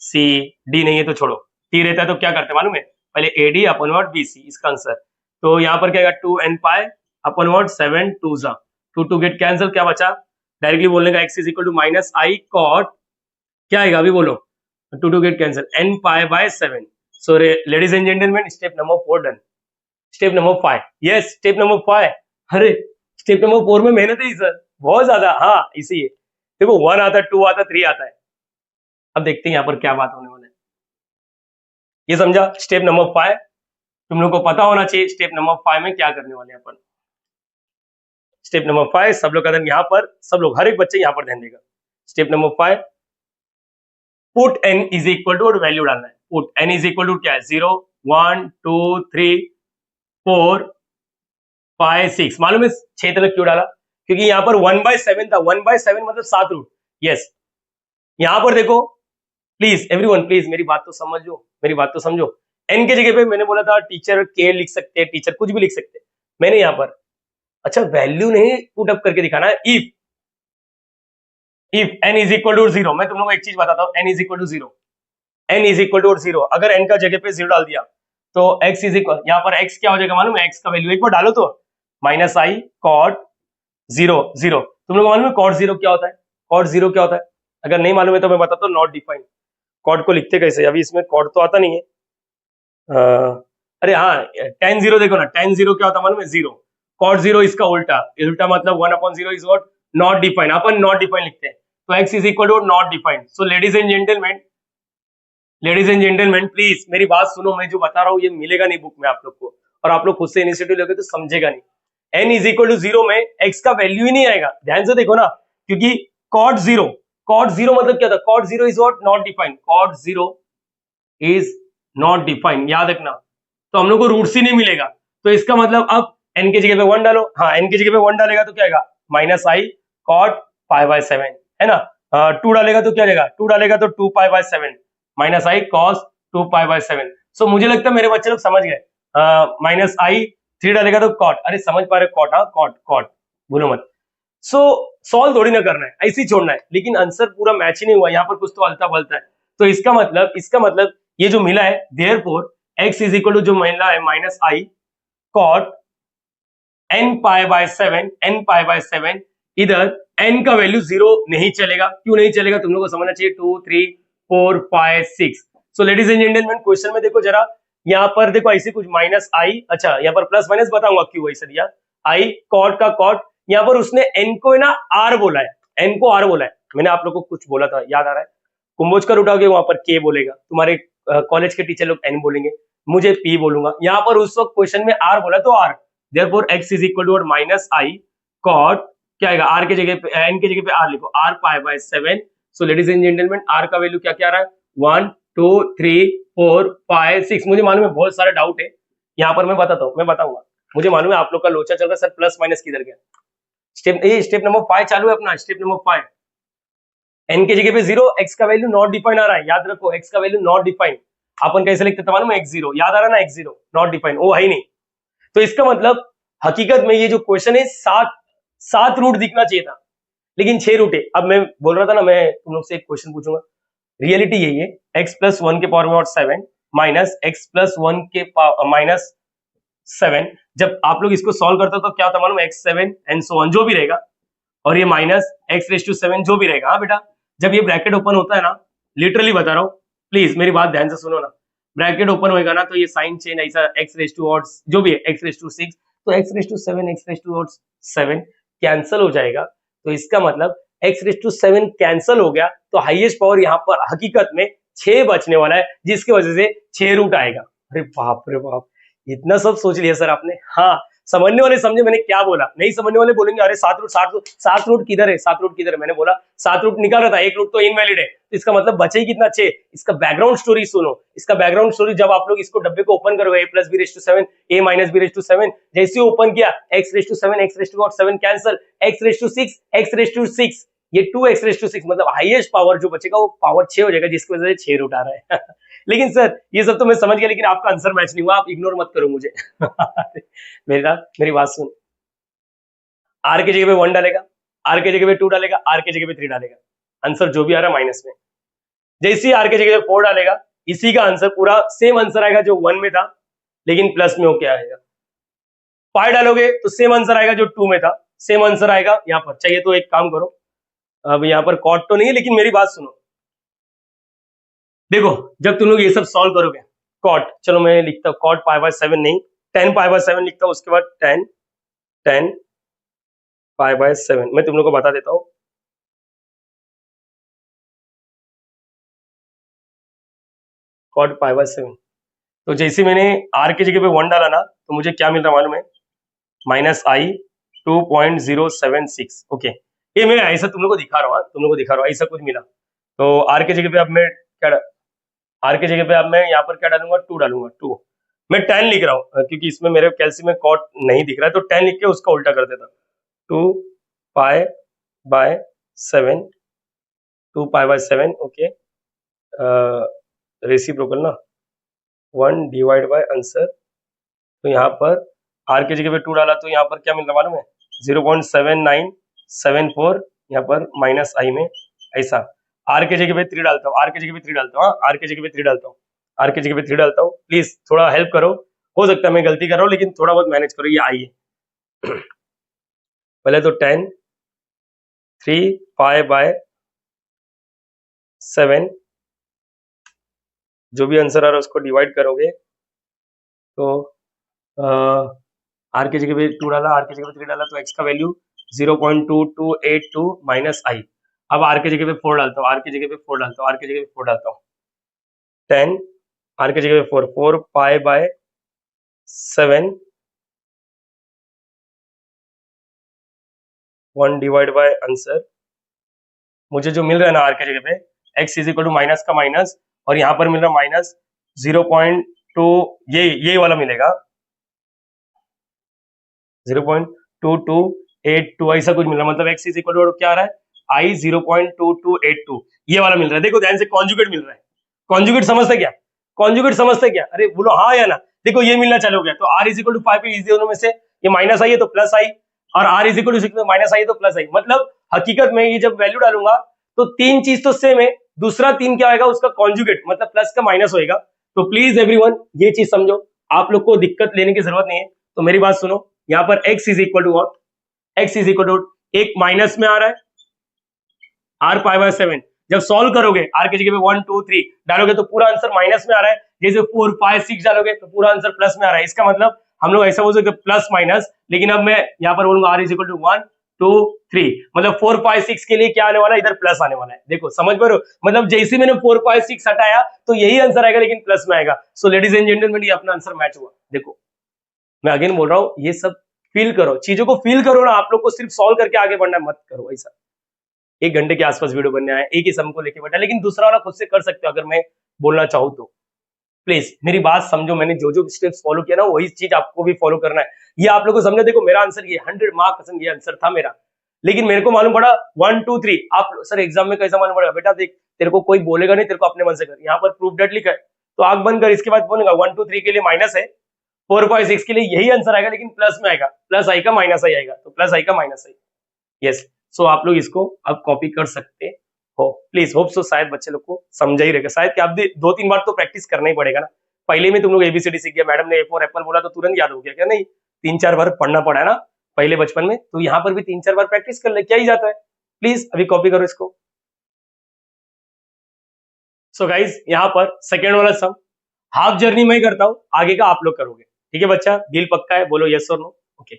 सी डी, नहीं है तो छोड़ो, टी रहता है तो क्या करते मालूम है, पहले a d upon what b c, इसका आंसर, तो यहाँ पर क्या 2n पाई अपॉन व्हाट 7 2 जा 2 गेट कैंसिल, क्या बचा, डायरेक्टली बोलने का x is equal to minus i cot, क्या आएगा अभी बोलो, 2 get cancel n pi by 7, so ladies and gentleman step number 4 done, step number 5, yes step number 5, अरे स्टेप नंबर 4 में मेहनत है सर बहुत ज्यादा, हाँ इसी है, देखो 1 आता है 2 आता है 3 आता है, अब देखते हैं यहाँ पर क्या बात होने वाला है, ये समझा स्टेप नंबर 5, तुम लोग को पता होना चाहिए स्टेप नंबर 5 में क्या करने वाले हैं अपन, स्टेप नंबर 5 सब लोग कदम यहाँ पर, सब लोग हर एक बच्चे यहाँ पर ध्यान देगा, step number 5 put n is equal to value डालना है, put n is equal to क्या है 0 1 2 3 4 5 6, मालूम है 6 तक क्यों डाला, क्योंकि यहाँ पर 1/7 था, 1/7 मतलब 7 रूट, यस यहाँ पर देखो प्लीज एवरीवन प्लीज मेरी बात तो समझो, मेरी बात तो समझो, n के जगह पे मैंने बोला था टीचर के लिख सकते हैं, टीचर कुछ भी लिख सकते हैं, मैंने यहाँ पर अच्छा वैल्यू नहीं पुट अप करके दिखाना है, if n is equal to 0, मैं तुम लोगों को एक चीज बताता हूँ, n is equal to 0, n is equal to 0, अगर n का जगह पे 0 डाल दिया तो x इज इक्वल, यहाँ पर x क्या हो जाएगा मालूम है, x का वैल्यू एक बार डालो तो minus i cot zero zero. तुम लोग को मालूम है कॉट जीरो क्या होता है? कॉट जीरो क्या होता है? अगर नहीं मालूम है तो मैं बताता हूँ, नॉट डिफाइंड। कॉट को लिखते कैसे? अभी इसमें कॉट तो आता नहीं है। अरे हाँ, टेन जीरो देखो ना, टेन जीरो क्या होता है मालूम है? जीरो। कॉट जीरो इसका उल्टा, उल्टा मतलब one upon zero is what? Not defined. अपन नॉट डिफाइंड लिखते हैं, तो x is equal to not defined. So ladies and gentleman please मेरी बात सुनो, मैं जो बता रहा हूँ ये मिलेगा नहीं बुक में आप लोग को, और आप लोग खुद से इनिशिएटिव लोगे तो समझेगा नहीं। N is equal to zero में एक्स का वैल्यू ही नहीं आएगा, ध्यान से देखो ना, क्योंकि कॉट जीरो, कॉट जीरो मतलब क्या था? Cot zero is what? Not defined. Cot zero is not defined, याद रखना। तो हम लोग को रूट्स ही नहीं मिलेगा, तो इसका मतलब अब एन की जगह पे वन डालो। हाँ, एन की जगह पे वन डालेगा तो क्या आएगा? Minus i cot pi by seven, है ना। टू डालेगा तो क्या आएगा? टू डालेगा तो two pi by seven, minus i cos two pi by seven. So मुझे लगता है मेरे बच्चे लोग समझ गए। माइनस आई थ्री डालेगा तो कॉट, अरे समझ पा रहे? कॉट, हाँ कॉट, कॉट भूलो मत। सो सॉल्व थोड़ी ना करना है, ऐसे ही छोड़ना है, लेकिन आंसर पूरा मैच ही नहीं हुआ, यहाँ पर कुछ तो हल्ता बलता है। तो इसका मतलब ये जो मिला है, therefore x is equal to जो मिला है minus i cot n pi by seven, n pi by seven. इधर n का वैल्यू जीरो नहीं चलेगा, क्यों नहीं चलेगा तुम लोग को समझना चाहिए। 2 3 4 5 6। सो लेडीज एंड जेंटलमैन क्वेश्चन में देखो जरा, यहाँ पर देखो ऐसे कुछ माइनस आई, अच्छा यहाँ पर प्लस माइनस बताऊंगा क्यों ऐसा दिया। आई कॉट का कॉट, यहाँ पर उसने n को ना r बोला है, n को r बोला है। मैंने आप लोग को कुछ बोला था, याद आ रहा है? कुंभोज का उठाओगे वहां पर k बोलेगा, तुम्हारे कॉलेज के टीचर लोग n बोलेंगे, मुझे p बोलूंगा। यहाँ पर उस वक्त क्वेश्चन में r बोला तो r, therefore x is equal to minus i cot, क्या आएगा? r के जगह पे, n की जगह पे r लिखो, r pi by seven. So ladies and gentleman r का वैल्यू क्या क्या आ रहा है? 1 2 3 4 5 6। मुझे मालूम है बहुत सारा डाउट है, यहाँ पर मैं बताता हूँ, मैं बताऊंगा। मुझे मालूम है आप लोग का लोचा चल रहा है, सर प्लस माइनस किधर गया? स्टेप नंबर 5 चालू है अपना, स्टेप नंबर 5। n की जगह पे जीरो, x का वैल्यू नॉट डिफाइंड आ रहा है, याद रखो x का वैल्यू नॉट डिफाइंड। अपन कैसे लिखते थे मालूम है? x जीरो, याद आ रहा है ना? x जीरो नॉट डिफाइंड, वो है ही नहीं। तो इसका मतलब हकीकत में ये जो क्वेश्चन है, सात रूट दिखना चाहिए था, लेकिन 6 रूट है। अब मैं बोल रहा था ना, मैं तुम लोग से एक क्वेश्चन पूछूंगा, रियलिटी यही है, x प्लस वन के पावर में 7 माइनस एक्स प्लस वन के माइनस 7। जब आप लोग इसको सॉल्व करते हो तो क्या होता है मालूम? X seven and so one जो भी रहेगा, और ये minus x raise to seven जो भी रहेगा। हाँ बेटा, जब ये ब्रैकेट ओपन होता है ना, लिटरली बता रहा हूँ, प्लीज मेरी बात ध्यान से सुनो ना, ब्रैकेट ओपन होएगा ना तो ये साइन चेंज ऐसा, एक्स रेस टू ऑड जो भी है, एक्स रेस टू सिक्स, तो x raise to seven, x raise to odd seven cancel हो जाएगा। तो इसका मतलब x raise to seven cancel हो गया, तो हाईएस्ट पावर यहाँ पर हकीकत में 6 बचने वाला है, जिसकी वजह से 6 रूट आएगा। अरे बाप रे बाप, इतना सब सोच लिया सर आपने। हाँ, समझने वाले समझे मैंने क्या बोला, नहीं समझने वाले बोलेंगे अरे सात रूट किधर है, सात रूट किधर है? मैंने बोला 7 रूट निकाल रहा था, एक रूट तो इनवैलिड है, तो इसका मतलब बचे ही कितना? 6। इसका बैकग्राउंड स्टोरी सुनो, इसका बैकग्राउंड स्टोरी, जब आप लोग इसको डब्बे को ओपन करोगे, a plus b raise to seven, a minus b raise to seven, जैसे ओपन किया x raise to seven, x raise to seven cancel, x raise to six, x raise to six, ये 2x raise to six, मतलब highest power जो बचेगा वो power 6 हो जाएगा, जिसकी वजह से 6 रूट आ रहा है। लेकिन सर ये सब तो मैं समझ गया, लेकिन आपका आंसर मैच नहीं हुआ, आप इग्नोर मत करो मुझे। मेरी बात सुन, आर की जगह पे 1 डालेगा, आर की जगह पे 2 डालेगा, आर की जगह पे 3 डालेगा, आंसर जो भी आ रहा है माइनस में। जैसे ही आर की जगह पे 4 डालेगा, इसी का आंसर पूरा सेम आंसर आएगा जो 1 में था, लेकिन प्लस में होके आएगा। 5 डालोगे तो सेम आंसर आएगा जो 2 में था, सेम आंसर आएगा यहाँ पर। चाहिए तो एक काम करो, अब यहाँ पर कॉट तो नहीं है, लेकिन मेरी बात सुनो, देखो जब तुम लोग ये सब सॉल्व करोगे, कॉट, चलो मैं लिखता हूँ कॉट पाई बाय 7 नहीं, 10 पाई बाय 7 लिखता हूँ, उसके बाद 10 पाई बाय 7 मैं तुम लोग को बता देता हूँ। कॉट पाई बाय 7, तो जैसे मैंने आर की जगह पे 1 डाला ना, तो मुझे क्या मिल रहा मालूम है? माइनस आई 2.076। ओके, ये मैं ऐसा तुम लोग को दिखा रहा हूँ, तुम लोग को दिखा रहा हूँ, ऐसा कुछ मिला। तो आर की जगह पे अब मैं क्या, आर की जगह पे अब मैं यहाँ पर क्या डालूंगा? 2 डालूंगा, 2। मैं 10 लिख रहा हूँ क्योंकि इसमें मेरे कैल्सी में कॉट नहीं दिख रहा है, तो 10 लिख के उसका उल्टा कर देता। 2 पाई by 7, 2 pi by 7, okay, reciprocal ना, 1 डिवाइड बाय आंसर। तो यहाँ पर आर की जगह पे 2 डाला, तो यहाँ पर क्या मिल रहा मालूम है? 0.7974, यहाँ पर माइनस आई में ऐसा। आर की जगह पे 3 डालता हूँ, आर की जगह पे 3 डालता हूँ, हाँ आर की जगह पे 3 डालता हूँ, आर की जगह पे 3 डालता हूँ। प्लीज थोड़ा हेल्प करो, हो सकता है मैं गलती कर रहा हूँ, लेकिन थोड़ा बहुत मैनेज करो। ये आई है, पहले तो 10 3 5/7 जो भी आंसर आ रहा है उसको डिवाइड करोगे तो आर की जगह पे 2 डाला, आर की जगह पे 3 डाला तो एक्स का वैल्यू 0.2282 माइनस आई। अब आर की जगह पे 4 डालता हूँ, आर की जगह पे 4 डालता हूँ, आर की जगह पे 4 डालता हूँ, 10 आर की जगह पे 4 4 1 डिवाइड बाय आंसर। मुझे जो मिल रहा है ना आर की जगह पे x is equal to minus का माइनस और यहाँ पर मिल रहा माइनस 0.2, ये वाला मिलेगा 0.2282 ऐसा कुछ मिल रहा है। मतलब एक्स इज इक्वल टू क्या आ रहा है आई 0.2282 ये वाला मिल रहा है। देखो ध्यान से कॉन्जुगेट मिल रहा है। कॉन्जुगेट समझते क्या? कॉन्जुगेट समझते क्या? अरे बोलो हाँ या ना। देखो ये मिलना चालू हो गया तो आर इज इक्वल टू 5 पे इस दोनों में से ये माइनस आई है तो प्लस आई और R is equal to minus i तो प्लस आई। मतलब हकीकत में ये जब वैल्यू डालूंगा तो तीन चीज तो सेम है, दूसरा तीन क्या होगा उसका कॉन्जुगेट मतलब प्लस का माइनस होएगा। तो प्लीज एवरीवन ये चीज समझो, आप लोग को दिक्कत लेने की जरूरत नहीं है। तो मेरी बात सुनो, यहाँ पर x is equal to what, x is equal to एक माइनस में आ रहा है r π/7। जब सॉल्व करोगे r की जगह पे 1 2 3 डालोगे तो पूरा आंसर माइनस में आ रहा है, जैसे 4 5 6 डालोगे तो पूरा आंसर प्लस में आ रहा है। इसका मतलब हम लोग ऐसा बोल सकते प्लस माइनस, लेकिन अब मैं यहाँ पर बोलूंगा r इज इक्वल टू 1 2 3 मतलब 4 5 6 के लिए क्या आने वाला है, इधर प्लस आने वाला है। देखो समझ पा रहे हो, मतलब जैसे मैंने 4 5 6 हटाया तो यही आंसर आएगा लेकिन प्लस में आएगा। सो लेडीज एंड जेंटलमैन ये अपना आंसर मैच हुआ। देखो मैं अगेन बोल रहा हूँ ये सब फील करो, चीजों को फील करो ना। आप लोग को सिर्फ सॉल्व करके आगे बढ़ना मत करो ऐसा। 1 घंटे के आसपास वीडियो बनने आया, एक ही सम को लेके बैठा, लेकिन दूसरा वाला खुद से कर सकते हो अगर मैं बोलना चाहूँ तो। प्लीज मेरी बात समझो, मैंने जो जो स्टेप्स फॉलो किया ना वही चीज आपको भी फॉलो करना है। ये आप लोग को समझो। देखो मेरा आंसर ये 100 मार्क कसम ये आंसर था मेरा, लेकिन मेरे को मालूम पड़ा 1 2 3। आप सर एग्जाम में कैसा मालूम पड़ेगा? बेटा देख तेरे को कोई बोलेगा नहीं, तेरे को अपने मन से कर। यहाँ पर प्रूफ डेट लिखा है तो आंख बंद कर, इसके बाद बोलेगा 1 2 3 के लिए माइनस है, 4 5 6 के लिए यही आंसर आएगा लेकिन प्लस में आएगा, प्लस आई का माइनस आई आएगा तो प्लस आई का माइनस आई। यस, सो आप लोग इसको अब कॉपी कर सकते हो। प्लीज होप सो शायद बच्चे लोग को समझा ही रहेगा। शायद कि आप 2-3 बार तो प्रैक्टिस करना ही पड़ेगा ना। पहले में तुम लोग एबीसीडी सीख गया, मैडम ने ए फॉर एप्पल बोला तो तुरंत याद हो गया क्या? नहीं, 3-4 बार पढ़ना पड़ा है ना पहले बचपन में, तो यहाँ पर भी 3-4 बार प्रैक्टिस कर ले, क्या ही जाता है। प्लीज अभी कॉपी करो इसको। सो गाइज यहाँ पर सेकेंड वाला सम हाफ जर्नी मैं करता हूँ, आगे का आप लोग करोगे। ठीक है बच्चा, डील पक्का है? बोलो यस और नो। ओके,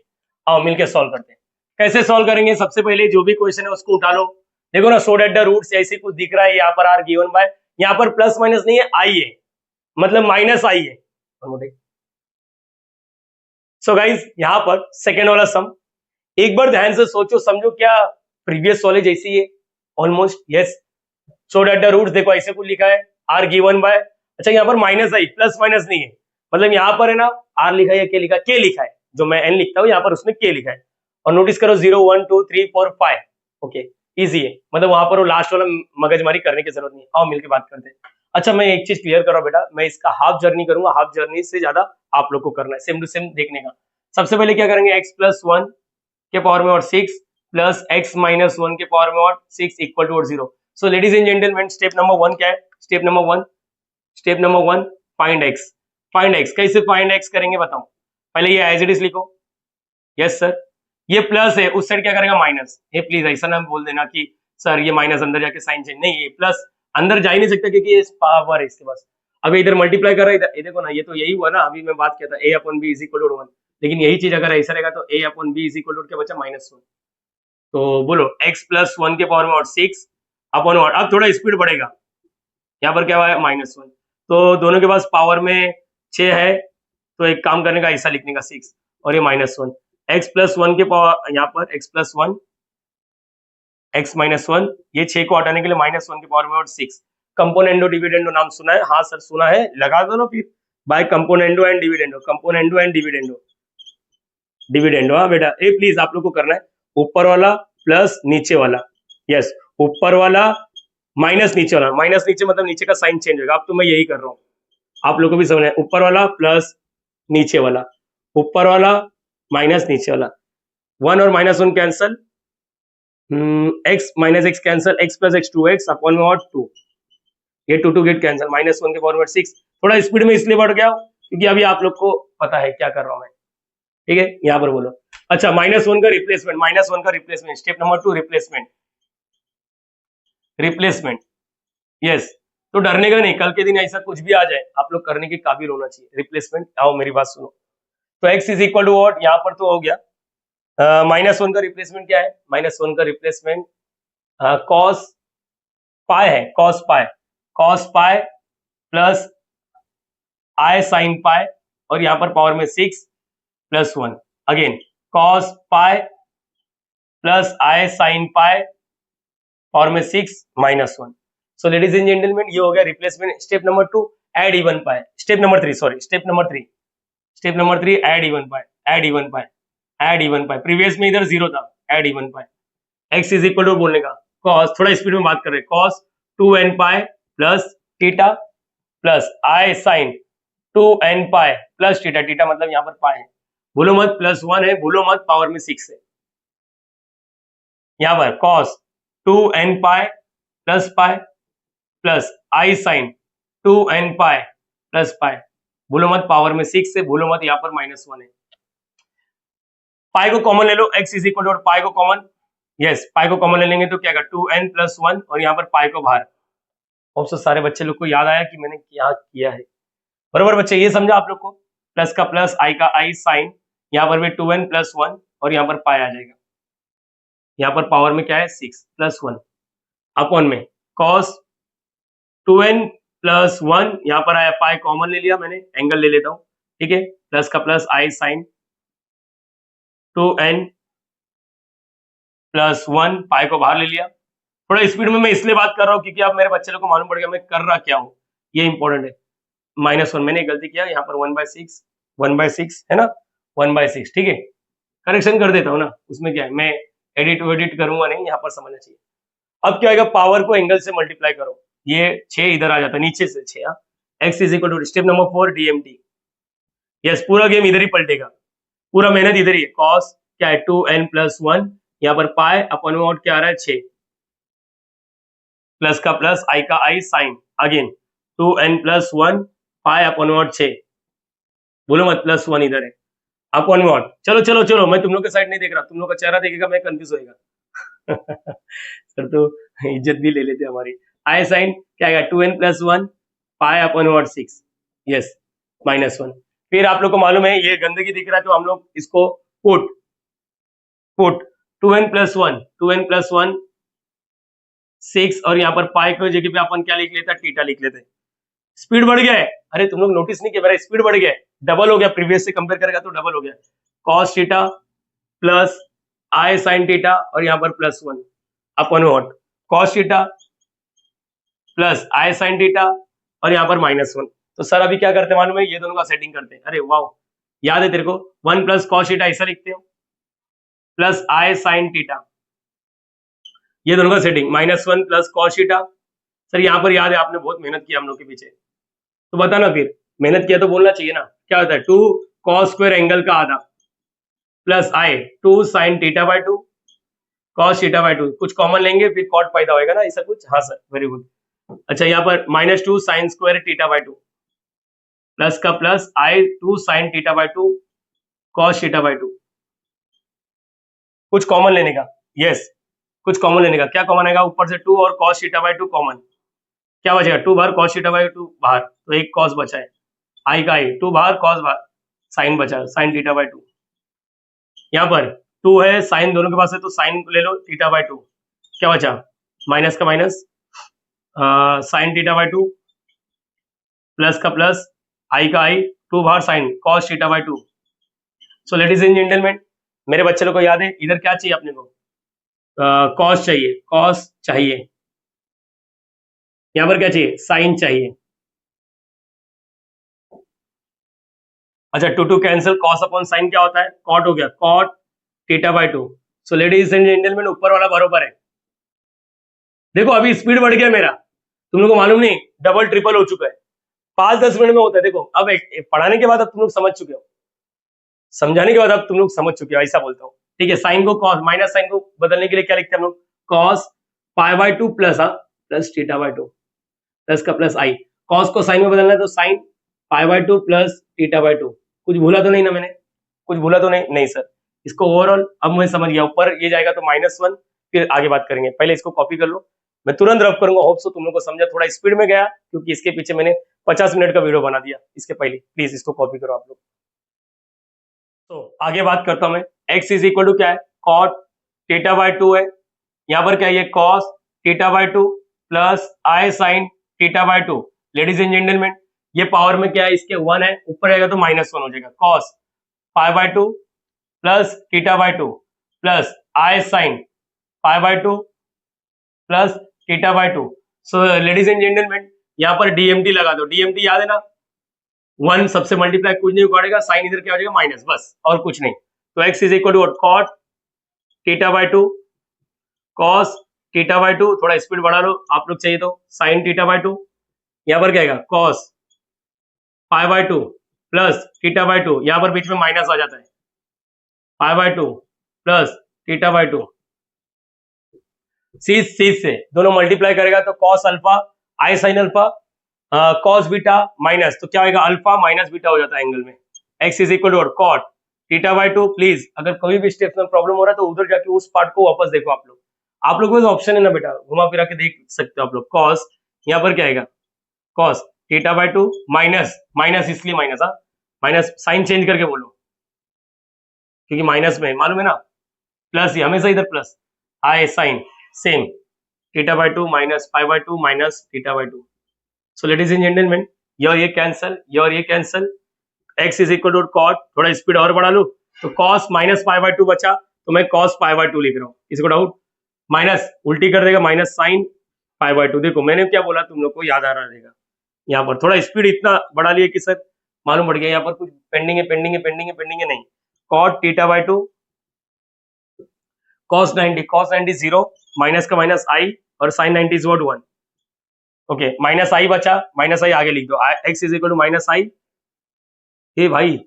आओ मिलके सॉल्व करते हैं। कैसे सॉल्व करेंगे? सबसे पहले जो भी क्वेश्चन है उसको उठा लो। देखो ना, सो डेट द रूट्स ऐसे कुछ दिख रहा है, यहाँ पर आर गिवन बाय, यहाँ पर प्लस माइनस नहीं है आई है, मतलब माइनस आई है। सो गाइज यहाँ पर सेकेंड वाला सम एक बार ध्यान से सोचो समझो, क्या प्रीवियस वाले जैसी है almost? Yes, so that the roots देखो ऐसे कुछ लिखा है आर गिवन बाय, अच्छा यहाँ पर माइनस आई, प्लस माइनस नहीं है, मतलब यहाँ पर है ना आर लिखा है या के लिखा है? के लिखा है, जो मैं एन लिखता हूँ यहाँ पर उसमें के लिखा है। और नोटिस करो 0 1 2 3 4 5, ओके इजी है, मतलब वहां पर वो लास्ट वाला मगजमारी करने की जरूरत नहीं। आओ मिलकर बात करते हैं। अच्छा मैं एक चीज क्लियर करो बेटा, मैं इसका हाफ जर्नी करूंगा, हाफ जर्नी से ज्यादा आप लोग को करना है सेम टू सेम देखने का। सबसे पहले क्या करेंगे, x प्लस 1 के पावर में और 6 प्लस x माइनस 1 के पावर में और 6 इक्वल टू और 0। So ladies and gentleman step number 1 क्या है? Step number 1 find x। Find x कैसे फाइंड x करेंगे बताओ? पहले ये एज इट इज लिखो। यस सर, ये प्लस है, उस साइड क्या करेगा माइनस। ये प्लीज ऐसा ना बोल देना कि सर ये माइनस अंदर जाके साइन चेंज, नहीं ये प्लस अंदर जा ही नहीं सकता क्योंकि ये पावर है इसके पास। अभी इधर मल्टीप्लाई कर रहा है इधर, ये देखो ना ये तो यही हुआ ना, अभी मैं बात किया था a upon b is equal to 1, लेकिन यही चीज अगर ऐसा रहेगा तो a upon b is equal to क्या बचा -1। तो बोलो x प्लस 1 के पावर में और 6 अपॉन 1, अब थोड़ा स्पीड बढ़ेगा, यहाँ पर क्या हुआ है -1, तो दोनों के पास पावर में 6 है, तो एक काम करने का ऐसा लिखने का 6 और ये -1, x प्लस 1 के पावर, यहाँ पर x प्लस 1 x माइनस 1, ये 6 को हटाने के लिए -1 के पावर में और 6। कंपोनेंडो डिविडेंडो नाम सुना है? हाँ सर सुना है, लगा दो ना फिर, by componendo and dividendo, componendo and dividendo, dividendo. हाँ बेटा ये प्लीज आप लोग को करना है, ऊपर वाला प्लस नीचे वाला। यस, ऊपर वाला माइनस नीचे वाला, माइनस नीचे मतलब नीचे का साइन चेंज होगा। अब तो मैं यही कर रहा हूँ, आप लोग को भी समझना है, ऊपर वाला प्लस नीचे वाला, ऊपर वाला माइनस नीचे वाला, 1 और -1 cancel, x minus x cancel, x plus x 2x upon में और 2, ये 2 गेट कैंसल, -1 के पावर में 6। थोड़ा स्पीड में इसलिए बढ़ गया क्योंकि अभी आप लोग को पता है क्या कर रहा हूं मैं। ठीक है, यहाँ पर बोलो अच्छा -1 का रिप्लेसमेंट, -1 का replacement, step number 2 replacement, replacement, yes. तो डरने का नहीं, कल के दिन ऐसा कुछ भी आ जाए आप लोग करने के काबिल होना चाहिए। रिप्लेसमेंट, आओ मेरी बात सुनो। तो x is equal to what, यहाँ पर तो हो गया -1 का रिप्लेसमेंट क्या है, -1 का रिप्लेसमेंट कॉस पाई है, cos pi, cos pi plus i sine pi, और यहाँ पर पावर में 6 plus 1, again cos pi plus i sine pi, power में 6 -1। सो लेडीज एंड जेंटलमैन, ये हो गया replacement. Step number 2 add even pi, step number 3 sorry, step number 3, step number 3 add even pi, add even pi, add even pi. Previous में इधर 0 था, add even pi. x is equal to बोलने का cos, थोड़ा speed में बात कर रहे हैं, cos 2n pi plus theta plus i sine 2n pi plus theta, theta मतलब यहाँ पर पाई है, भूलो मत +1 है, भूलो मत पावर में 6 है। यहाँ पर cos 2n pi plus i sine 2n pi plus pi, भूलो मत पावर में 6 है, भूलो मत यहाँ पर -1 है। पाई को कॉमन ले लो, x इज इक्वल टू पाई को कॉमन, यस पाई को कॉमन ले लेंगे तो क्या 2n प्लस 1, और यहाँ पर पाई को बाहर। ऑप्शन सारे बच्चे लोग को याद आया कि मैंने क्या किया है, बराबर बच्चे, ये समझा आप लोग को। प्लस का प्लस, आई का आई साइन, यहाँ पर भी 2n प्लस 1, और यहाँ पर पाई आ जाएगा, यहाँ पर पावर में क्या है 6 प्लस 1 अपॉन में cos 2n प्लस 1, यहाँ पर आया पाई कॉमन ले लिया मैंने, एंगल ले लेता हूँ, ठीक है, प्लस का plus i sine 2n plus 1, पाई को बाहर ले लिया। थोड़ा स्पीड में मैं इसलिए बात कर रहा हूँ क्योंकि आप मेरे बच्चे लोग को मालूम पड़ गया मैं कर रहा क्या हूँ, ये इंपॉर्टेंट है। -1 मैंने गलती किया, यहाँ पर 1/6 है ना, 1/6, ठीक है, करेक्शन कर देता हूँ ना, उसमें क्या है, मैं एडिट करूंगा नहीं, यहाँ पर समझना चाहिए। अब क्या आएगा, पावर को एंगल से मल्टीप्लाई करो, ये 6 इधर आ जाता है, नीचे से 6, x is equal to step number 4 DMT, yes पूरा गेम इधर ही पलटेगा, पूरा मेहनत इधर ही है। cos क्या है 2n प्लस 1, यहाँ पर पाई अपन आउट क्या आ रहा है 6, प्लस का प्लस, आई का i sine, again 2n plus 1 pi upon out 6, बोलो मत +1 इधर है, अपॉन में चलो चलो चलो, मैं तुम लोग के साइड नहीं देख रहा, तुम लोग का चेहरा देखेगा मैं कंफ्यूज होएगा सर तो इज्जत भी ले लेते हमारी। आई साइन क्या आएगा 2n plus 1 pi upon 6, yes -1। फिर आप लोग को मालूम है ये गंदगी दिख रहा है तो हम लोग इसको पुट 2n प्लस 1 6, और यहाँ पर पाई की जगह पे अपन क्या लिख लेते हैं, थीटा लिख लेते हैं। स्पीड बढ़ गया है, अरे तुम लोग नोटिस नहीं किया, मेरा स्पीड बढ़ गया है, डबल हो गया, प्रीवियस से कंपेयर करेगा तो डबल हो गया, cos theta plus i sine theta, और यहाँ पर +1 upon what, cos theta plus i sine theta, और यहाँ पर -1। तो सर अभी क्या करते हैं मालूम है, ये दोनों का सेटिंग करते हैं। अरे वाह, याद है तेरे को, 1 प्लस cos थीटा ऐसा लिखते हो, प्लस आई साइन थीटा, ये दोनों का setting, -1 plus cos theta. Sir यहाँ पर याद है आपने बहुत मेहनत की हम लोग के पीछे, तो बताना फिर, मेहनत किया तो बोलना चाहिए ना, क्या होता है 2 cos स्क्वायर एंगल का आधा plus i 2 sine theta by 2 cos theta by 2, कुछ कॉमन लेंगे फिर कॉट पैदा होएगा ना, ऐसा कुछ, हाँ सर वेरी गुड। अच्छा यहाँ पर -2 sine square theta by 2 plus का plus i 2 sine theta by 2 cos theta by 2, कुछ कॉमन लेने का, यस कुछ कॉमन लेने का, क्या कॉमन आएगा, ऊपर से 2 और cos थीटा बाय 2 कॉमन, क्या बचेगा 2 बाहर cos थीटा बाय 2 बाहर, तो एक cos बचा है, आई का आई 2 बाहर cos बाहर, साइन बचा, साइन थीटा बाय 2, यहाँ पर 2 है, साइन दोनों के पास है तो साइन ले लो, थीटा बाय 2, क्या बचा माइनस का minus, sine theta by 2 plus का प्लस, आई का आई 2 बाहर sine cos theta by 2। So ladies and gentleman, मेरे बच्चे लोग को याद है इधर क्या चाहिए अपने को, cos चाहिए, cos चाहिए, यहाँ पर क्या चाहिए साइन चाहिए। अच्छा 2 कैंसिल, cos अपॉन साइन क्या होता है, cot हो गया, cot theta by 2। So ladies and gentleman ऊपर वाला बरोबर है, देखो अभी स्पीड बढ़ गया मेरा, तुम लोग को मालूम नहीं डबल ट्रिपल हो चुका है, 5-10 मिनट में होता है। देखो अब पढ़ाने के बाद अब तुम लोग समझ चुके हो, समझाने के बाद अब तुम लोग समझ चुके हो, ऐसा बोलता हूँ, ठीक है। साइन को cos, माइनस साइन को बदलने के लिए क्या लिखते हैं हम लोग, cos pi by 2 plus theta by 2, plus का प्लस आई, cos को साइन में बदलना है तो sign pi by 2 plus theta by 2। कुछ भूला तो नहीं ना मैंने, कुछ भूला तो नहीं, नहीं सर, इसको ओवरऑल अब मैं समझ गया, ऊपर ये जाएगा तो -1, फिर आगे बात करेंगे। पहले इसको कॉपी कर लो, मैं तुरंत रब करूंगा। होप सो तुम लोग को समझा। थोड़ा स्पीड में गया क्योंकि इसके पीछे मैंने 50 मिनट का वीडियो बना दिया इसके पहले। प्लीज इसको कॉपी करो आप लोग। तो आगे बात करता हूं मैं। x इज इक्वल टू क्या है, cot थीटा बाय 2 है। यहाँ पर क्या है, ये cos theta by 2 plus i sine theta by 2। Ladies and gentleman, ये पावर में क्या है, इसके 1 है, ऊपर आएगा तो -1 हो जाएगा। cos pi by 2 plus theta by 2 plus i sine pi by 2 plus theta by 2। So ladies and gentleman, यहाँ पर डीएमटी लगा दो। डीएमटी याद है ना, 1 सबसे मल्टीप्लाई कुछ नहीं उखाड़ेगा, साइन इधर क्या हो जाएगा, माइनस, बस और कुछ नहीं। तो x is equal to cot theta by 2 cos theta by 2, थोड़ा स्पीड बढ़ा लो आप लोग चाहिए तो, साइन थीटा बाय 2। यहाँ पर क्या आएगा, cos pi by 2 plus theta by 2, यहाँ पर बीच में माइनस आ जाता है, pi by 2 plus theta by 2। Cis से दोनों मल्टीप्लाई करेगा तो cos alpha i sine alpha cos beta minus, तो क्या होगा, अल्फा माइनस बीटा हो जाता है एंगल में। x is equal to cot theta by 2। Please अगर कोई भी स्टेप्स में प्रॉब्लम हो रहा है तो उधर जाके उस पार्ट को वापस देखो आप लोग। आप लोग को ऑप्शन है ना बेटा, घुमा फिरा के देख सकते हो आप लोग। कॉस यहाँ पर क्या आएगा, cos theta by 2 minus, minus इसलिए माइनस, हाँ माइनस, साइन चेंज करके बोलो क्योंकि माइनस में मालूम है ना, प्लस ही हमेशा इधर plus, i sine same theta by 2 minus pi by 2 minus theta by 2। So ladies and gentleman, ये कैंसल, ये cancel, x is equal to cot, थोड़ा स्पीड और बढ़ा लूं तो cos माइनस पाई बाय 2 बचा, तो मैं cos पाई बाय 2 लिख रहा हूँ। इसको डाउट, माइनस उल्टी कर देगा, माइनस साइन पाई बाय 2। देखो मैंने क्या बोला, तुम लोग को याद आ रहा रहेगा। यहाँ पर थोड़ा स्पीड इतना बढ़ा लिया कि सर मालूम पड़ गया, यहाँ पर कुछ पेंडिंग है, पेंडिंग है, पेंडिंग है, पेंडिंग है नहीं। cot theta by 2 cos 90 0, minus का माइनस आई और sine 90 is what 1। Okay, minus i बचा, माइनस आई आगे लिख दो, x is equal to minus i. ये भाई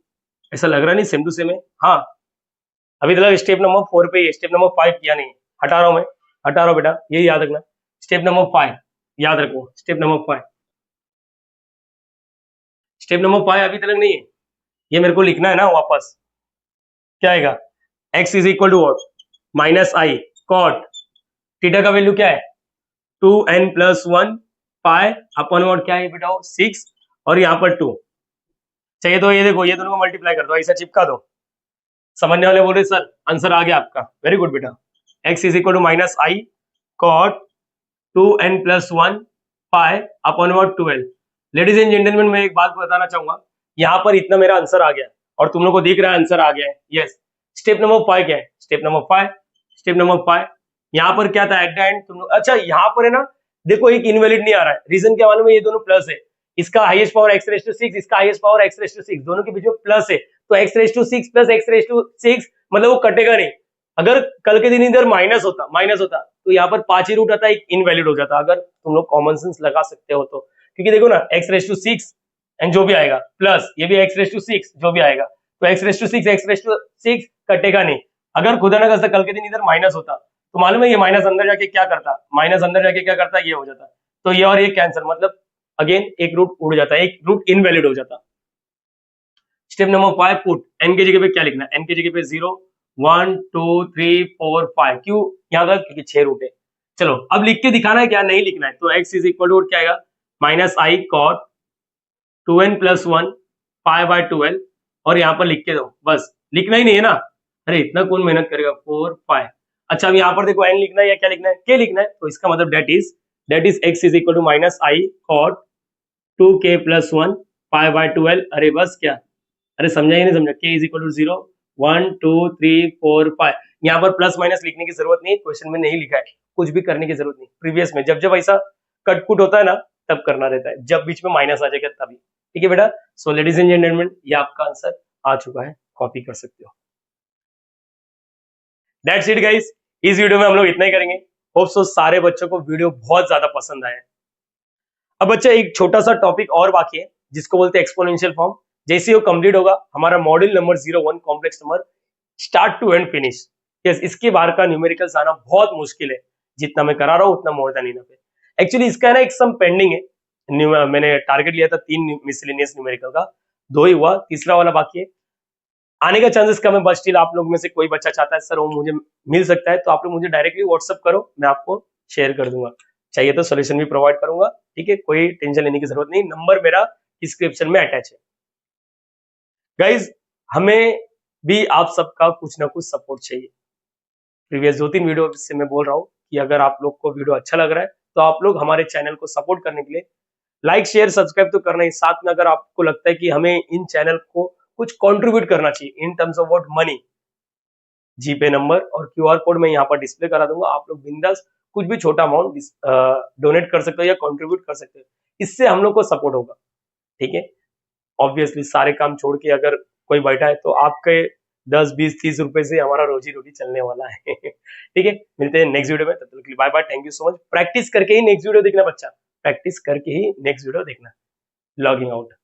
ऐसा लग रहा नहीं सेम टू सेम है, हाँ अभी तक स्टेप नंबर 4 पे, स्टेप नंबर 5 किया नहीं, हटा रहा हूं मैं, हटा रहा हूं बेटा, ये याद रखना। स्टेप नंबर 5 याद रखो, स्टेप नंबर 5, स्टेप नंबर 5 अभी तक नहीं है, ये मेरे को लिखना है ना वापस। क्या आएगा, x is equal to what, minus i cot theta का वैल्यू क्या है 2n plus 1 pi upon what क्या है बेटा 6, और यहाँ पर 2 चाहिए तो ये देखो, ये दोनों को मल्टीप्लाई कर दो, ऐसा चिपका दो। समझने वाले बोल रहे सर आंसर आ गया आपका, वेरी गुड बेटा। x is equal to minus i cot 2n plus 1 pi upon what 12। Ladies and gentleman, मैं एक बात बताना चाहूंगा, यहाँ पर इतना मेरा आंसर आ गया और तुम लोग को दिख रहा है आंसर आ गया है। यस, स्टेप नंबर 5 क्या है, स्टेप नंबर 5, स्टेप नंबर 5 यहाँ पर क्या था एट द एंड तुम लोग, अच्छा यहाँ पर है ना, देखो एक इनवैलिड नहीं आ रहा है, रीजन क्या मालूम है, ये दोनों प्लस है, इसका highest power x raise to 6, इसका highest power x raise to 6, दोनों के बीच में प्लस है, तो x raise to 6 plus x raise to 6 मतलब वो कटेगा नहीं। अगर कल के दिन इधर माइनस होता तो यहाँ पर 5 ही रूट आता, एक इनवैलिड हो जाता, अगर तुम लोग कॉमन सेंस लगा सकते हो तो। क्योंकि देखो ना x रेज टू 6 एंड जो भी आएगा प्लस ये भी x रेज टू 6 जो भी आएगा, तो x raise to 6 x raise to 6 कटेगा नहीं। अगर खुदा ना खास्ता कल के दिन इधर माइनस होता तो मालूम है ये माइनस अंदर जाके क्या करता, माइनस अंदर जाके क्या करता, ये हो जाता, तो ये और ये कैंसिल, मतलब अगेन एक रूट उड़ जाता, एक रूट इनवैलिड हो जाता। स्टेप नंबर 5 पुट n की जगह पे क्या लिखना है, n की जगह पे 0 1 2 3 4 5, क्यों यहाँ तक, क्योंकि 6 रूट है। चलो अब लिख के दिखाना है, क्या नहीं लिखना है, तो x इज इक्वल टू क्या आएगा, minus i cot 2n plus 1 pi by 12, और यहाँ पर लिख के दो, बस लिखना ही नहीं है ना, अरे इतना कौन मेहनत करेगा, 4 5। अच्छा अब यहाँ पर देखो n लिखना है या क्या लिखना है, k लिखना है, तो इसका मतलब that is x is equal to minus i cot 2k plus 1 pi by 12। अरे बस क्या, अरे समझा ही नहीं समझा, k इज इक्वल टू 0 1 2 3 4 5, यहाँ पर प्लस माइनस लिखने की जरूरत नहीं, क्वेश्चन में नहीं लिखा है, कुछ भी करने की जरूरत नहीं। प्रीवियस में जब जब ऐसा कटपुट होता है ना तब करना रहता है, जब बीच में माइनस आ जाएगा तभी, ठीक है बेटा। सो लेडीज एंड जेंटलमैन, ये आपका आंसर आ चुका है, कॉपी कर सकते हो। दैट्स इट गाइस, इस वीडियो में हम लोग इतना ही करेंगे। होप सो सारे बच्चों को वीडियो बहुत ज्यादा पसंद आया। अब बच्चा एक छोटा सा टॉपिक और बाकी है जिसको बोलते हैं एक्सपोनेंशियल फॉर्म। जैसे वो कंप्लीट होगा हमारा module number 01 complex number start to end finish, yes इसके बाहर का न्यूमेरिकल्स आना बहुत मुश्किल है, जितना मैं करा रहा हूँ उतना मोर देन इनफ है। एक्चुअली इसका है ना एक सम पेंडिंग है, मैंने टारगेट लिया था 3 मिसलेनियस न्यूमेरिकल का, 2 ही हुआ, तीसरा वाला बाकी है। आने का चांसेस कम है, बट स्टिल आप लोग में से कोई बच्चा चाहता है सर वो मुझे मिल सकता है, तो आप लोग मुझे डायरेक्टली व्हाट्सअप करो, मैं आपको शेयर कर दूंगा, चाहिए तो सोल्यूशन भी प्रोवाइड करूंगा। ठीक है, कोई टेंशन लेने की जरूरत नहीं, नंबर मेरा डिस्क्रिप्शन में अटैच है। गाइज, हमें भी आप सबका कुछ ना कुछ सपोर्ट चाहिए। प्रीवियस 2-3 वीडियो से मैं बोल रहा हूँ कि अगर आप लोग को वीडियो अच्छा लग रहा है तो आप लोग हमारे चैनल को सपोर्ट करने के लिए लाइक शेयर सब्सक्राइब तो करना ही, साथ में अगर आपको लगता है कि हमें इन चैनल को कुछ कंट्रीब्यूट करना चाहिए in terms of what money, GPay number और क्यूआर कोड मैं यहाँ पर डिस्प्ले करा दूंगा, आप लोग बिंदास कुछ भी छोटा अमाउंट डोनेट कर सकते हो या कंट्रीब्यूट कर सकते हो, इससे हम लोग को सपोर्ट होगा। ठीक है, ऑब्वियसली सारे काम छोड़ के अगर कोई बैठा है तो आपके 10, 20, 30 रुपए से हमारा रोजी रोटी चलने वाला है। ठीक है, मिलते हैं नेक्स्ट वीडियो में, तब तक के लिए bye bye, thank you so much. Practice करके ही नेक्स्ट वीडियो देखना बच्चा, प्रैक्टिस करके ही नेक्स्ट वीडियो देखना। Logging out.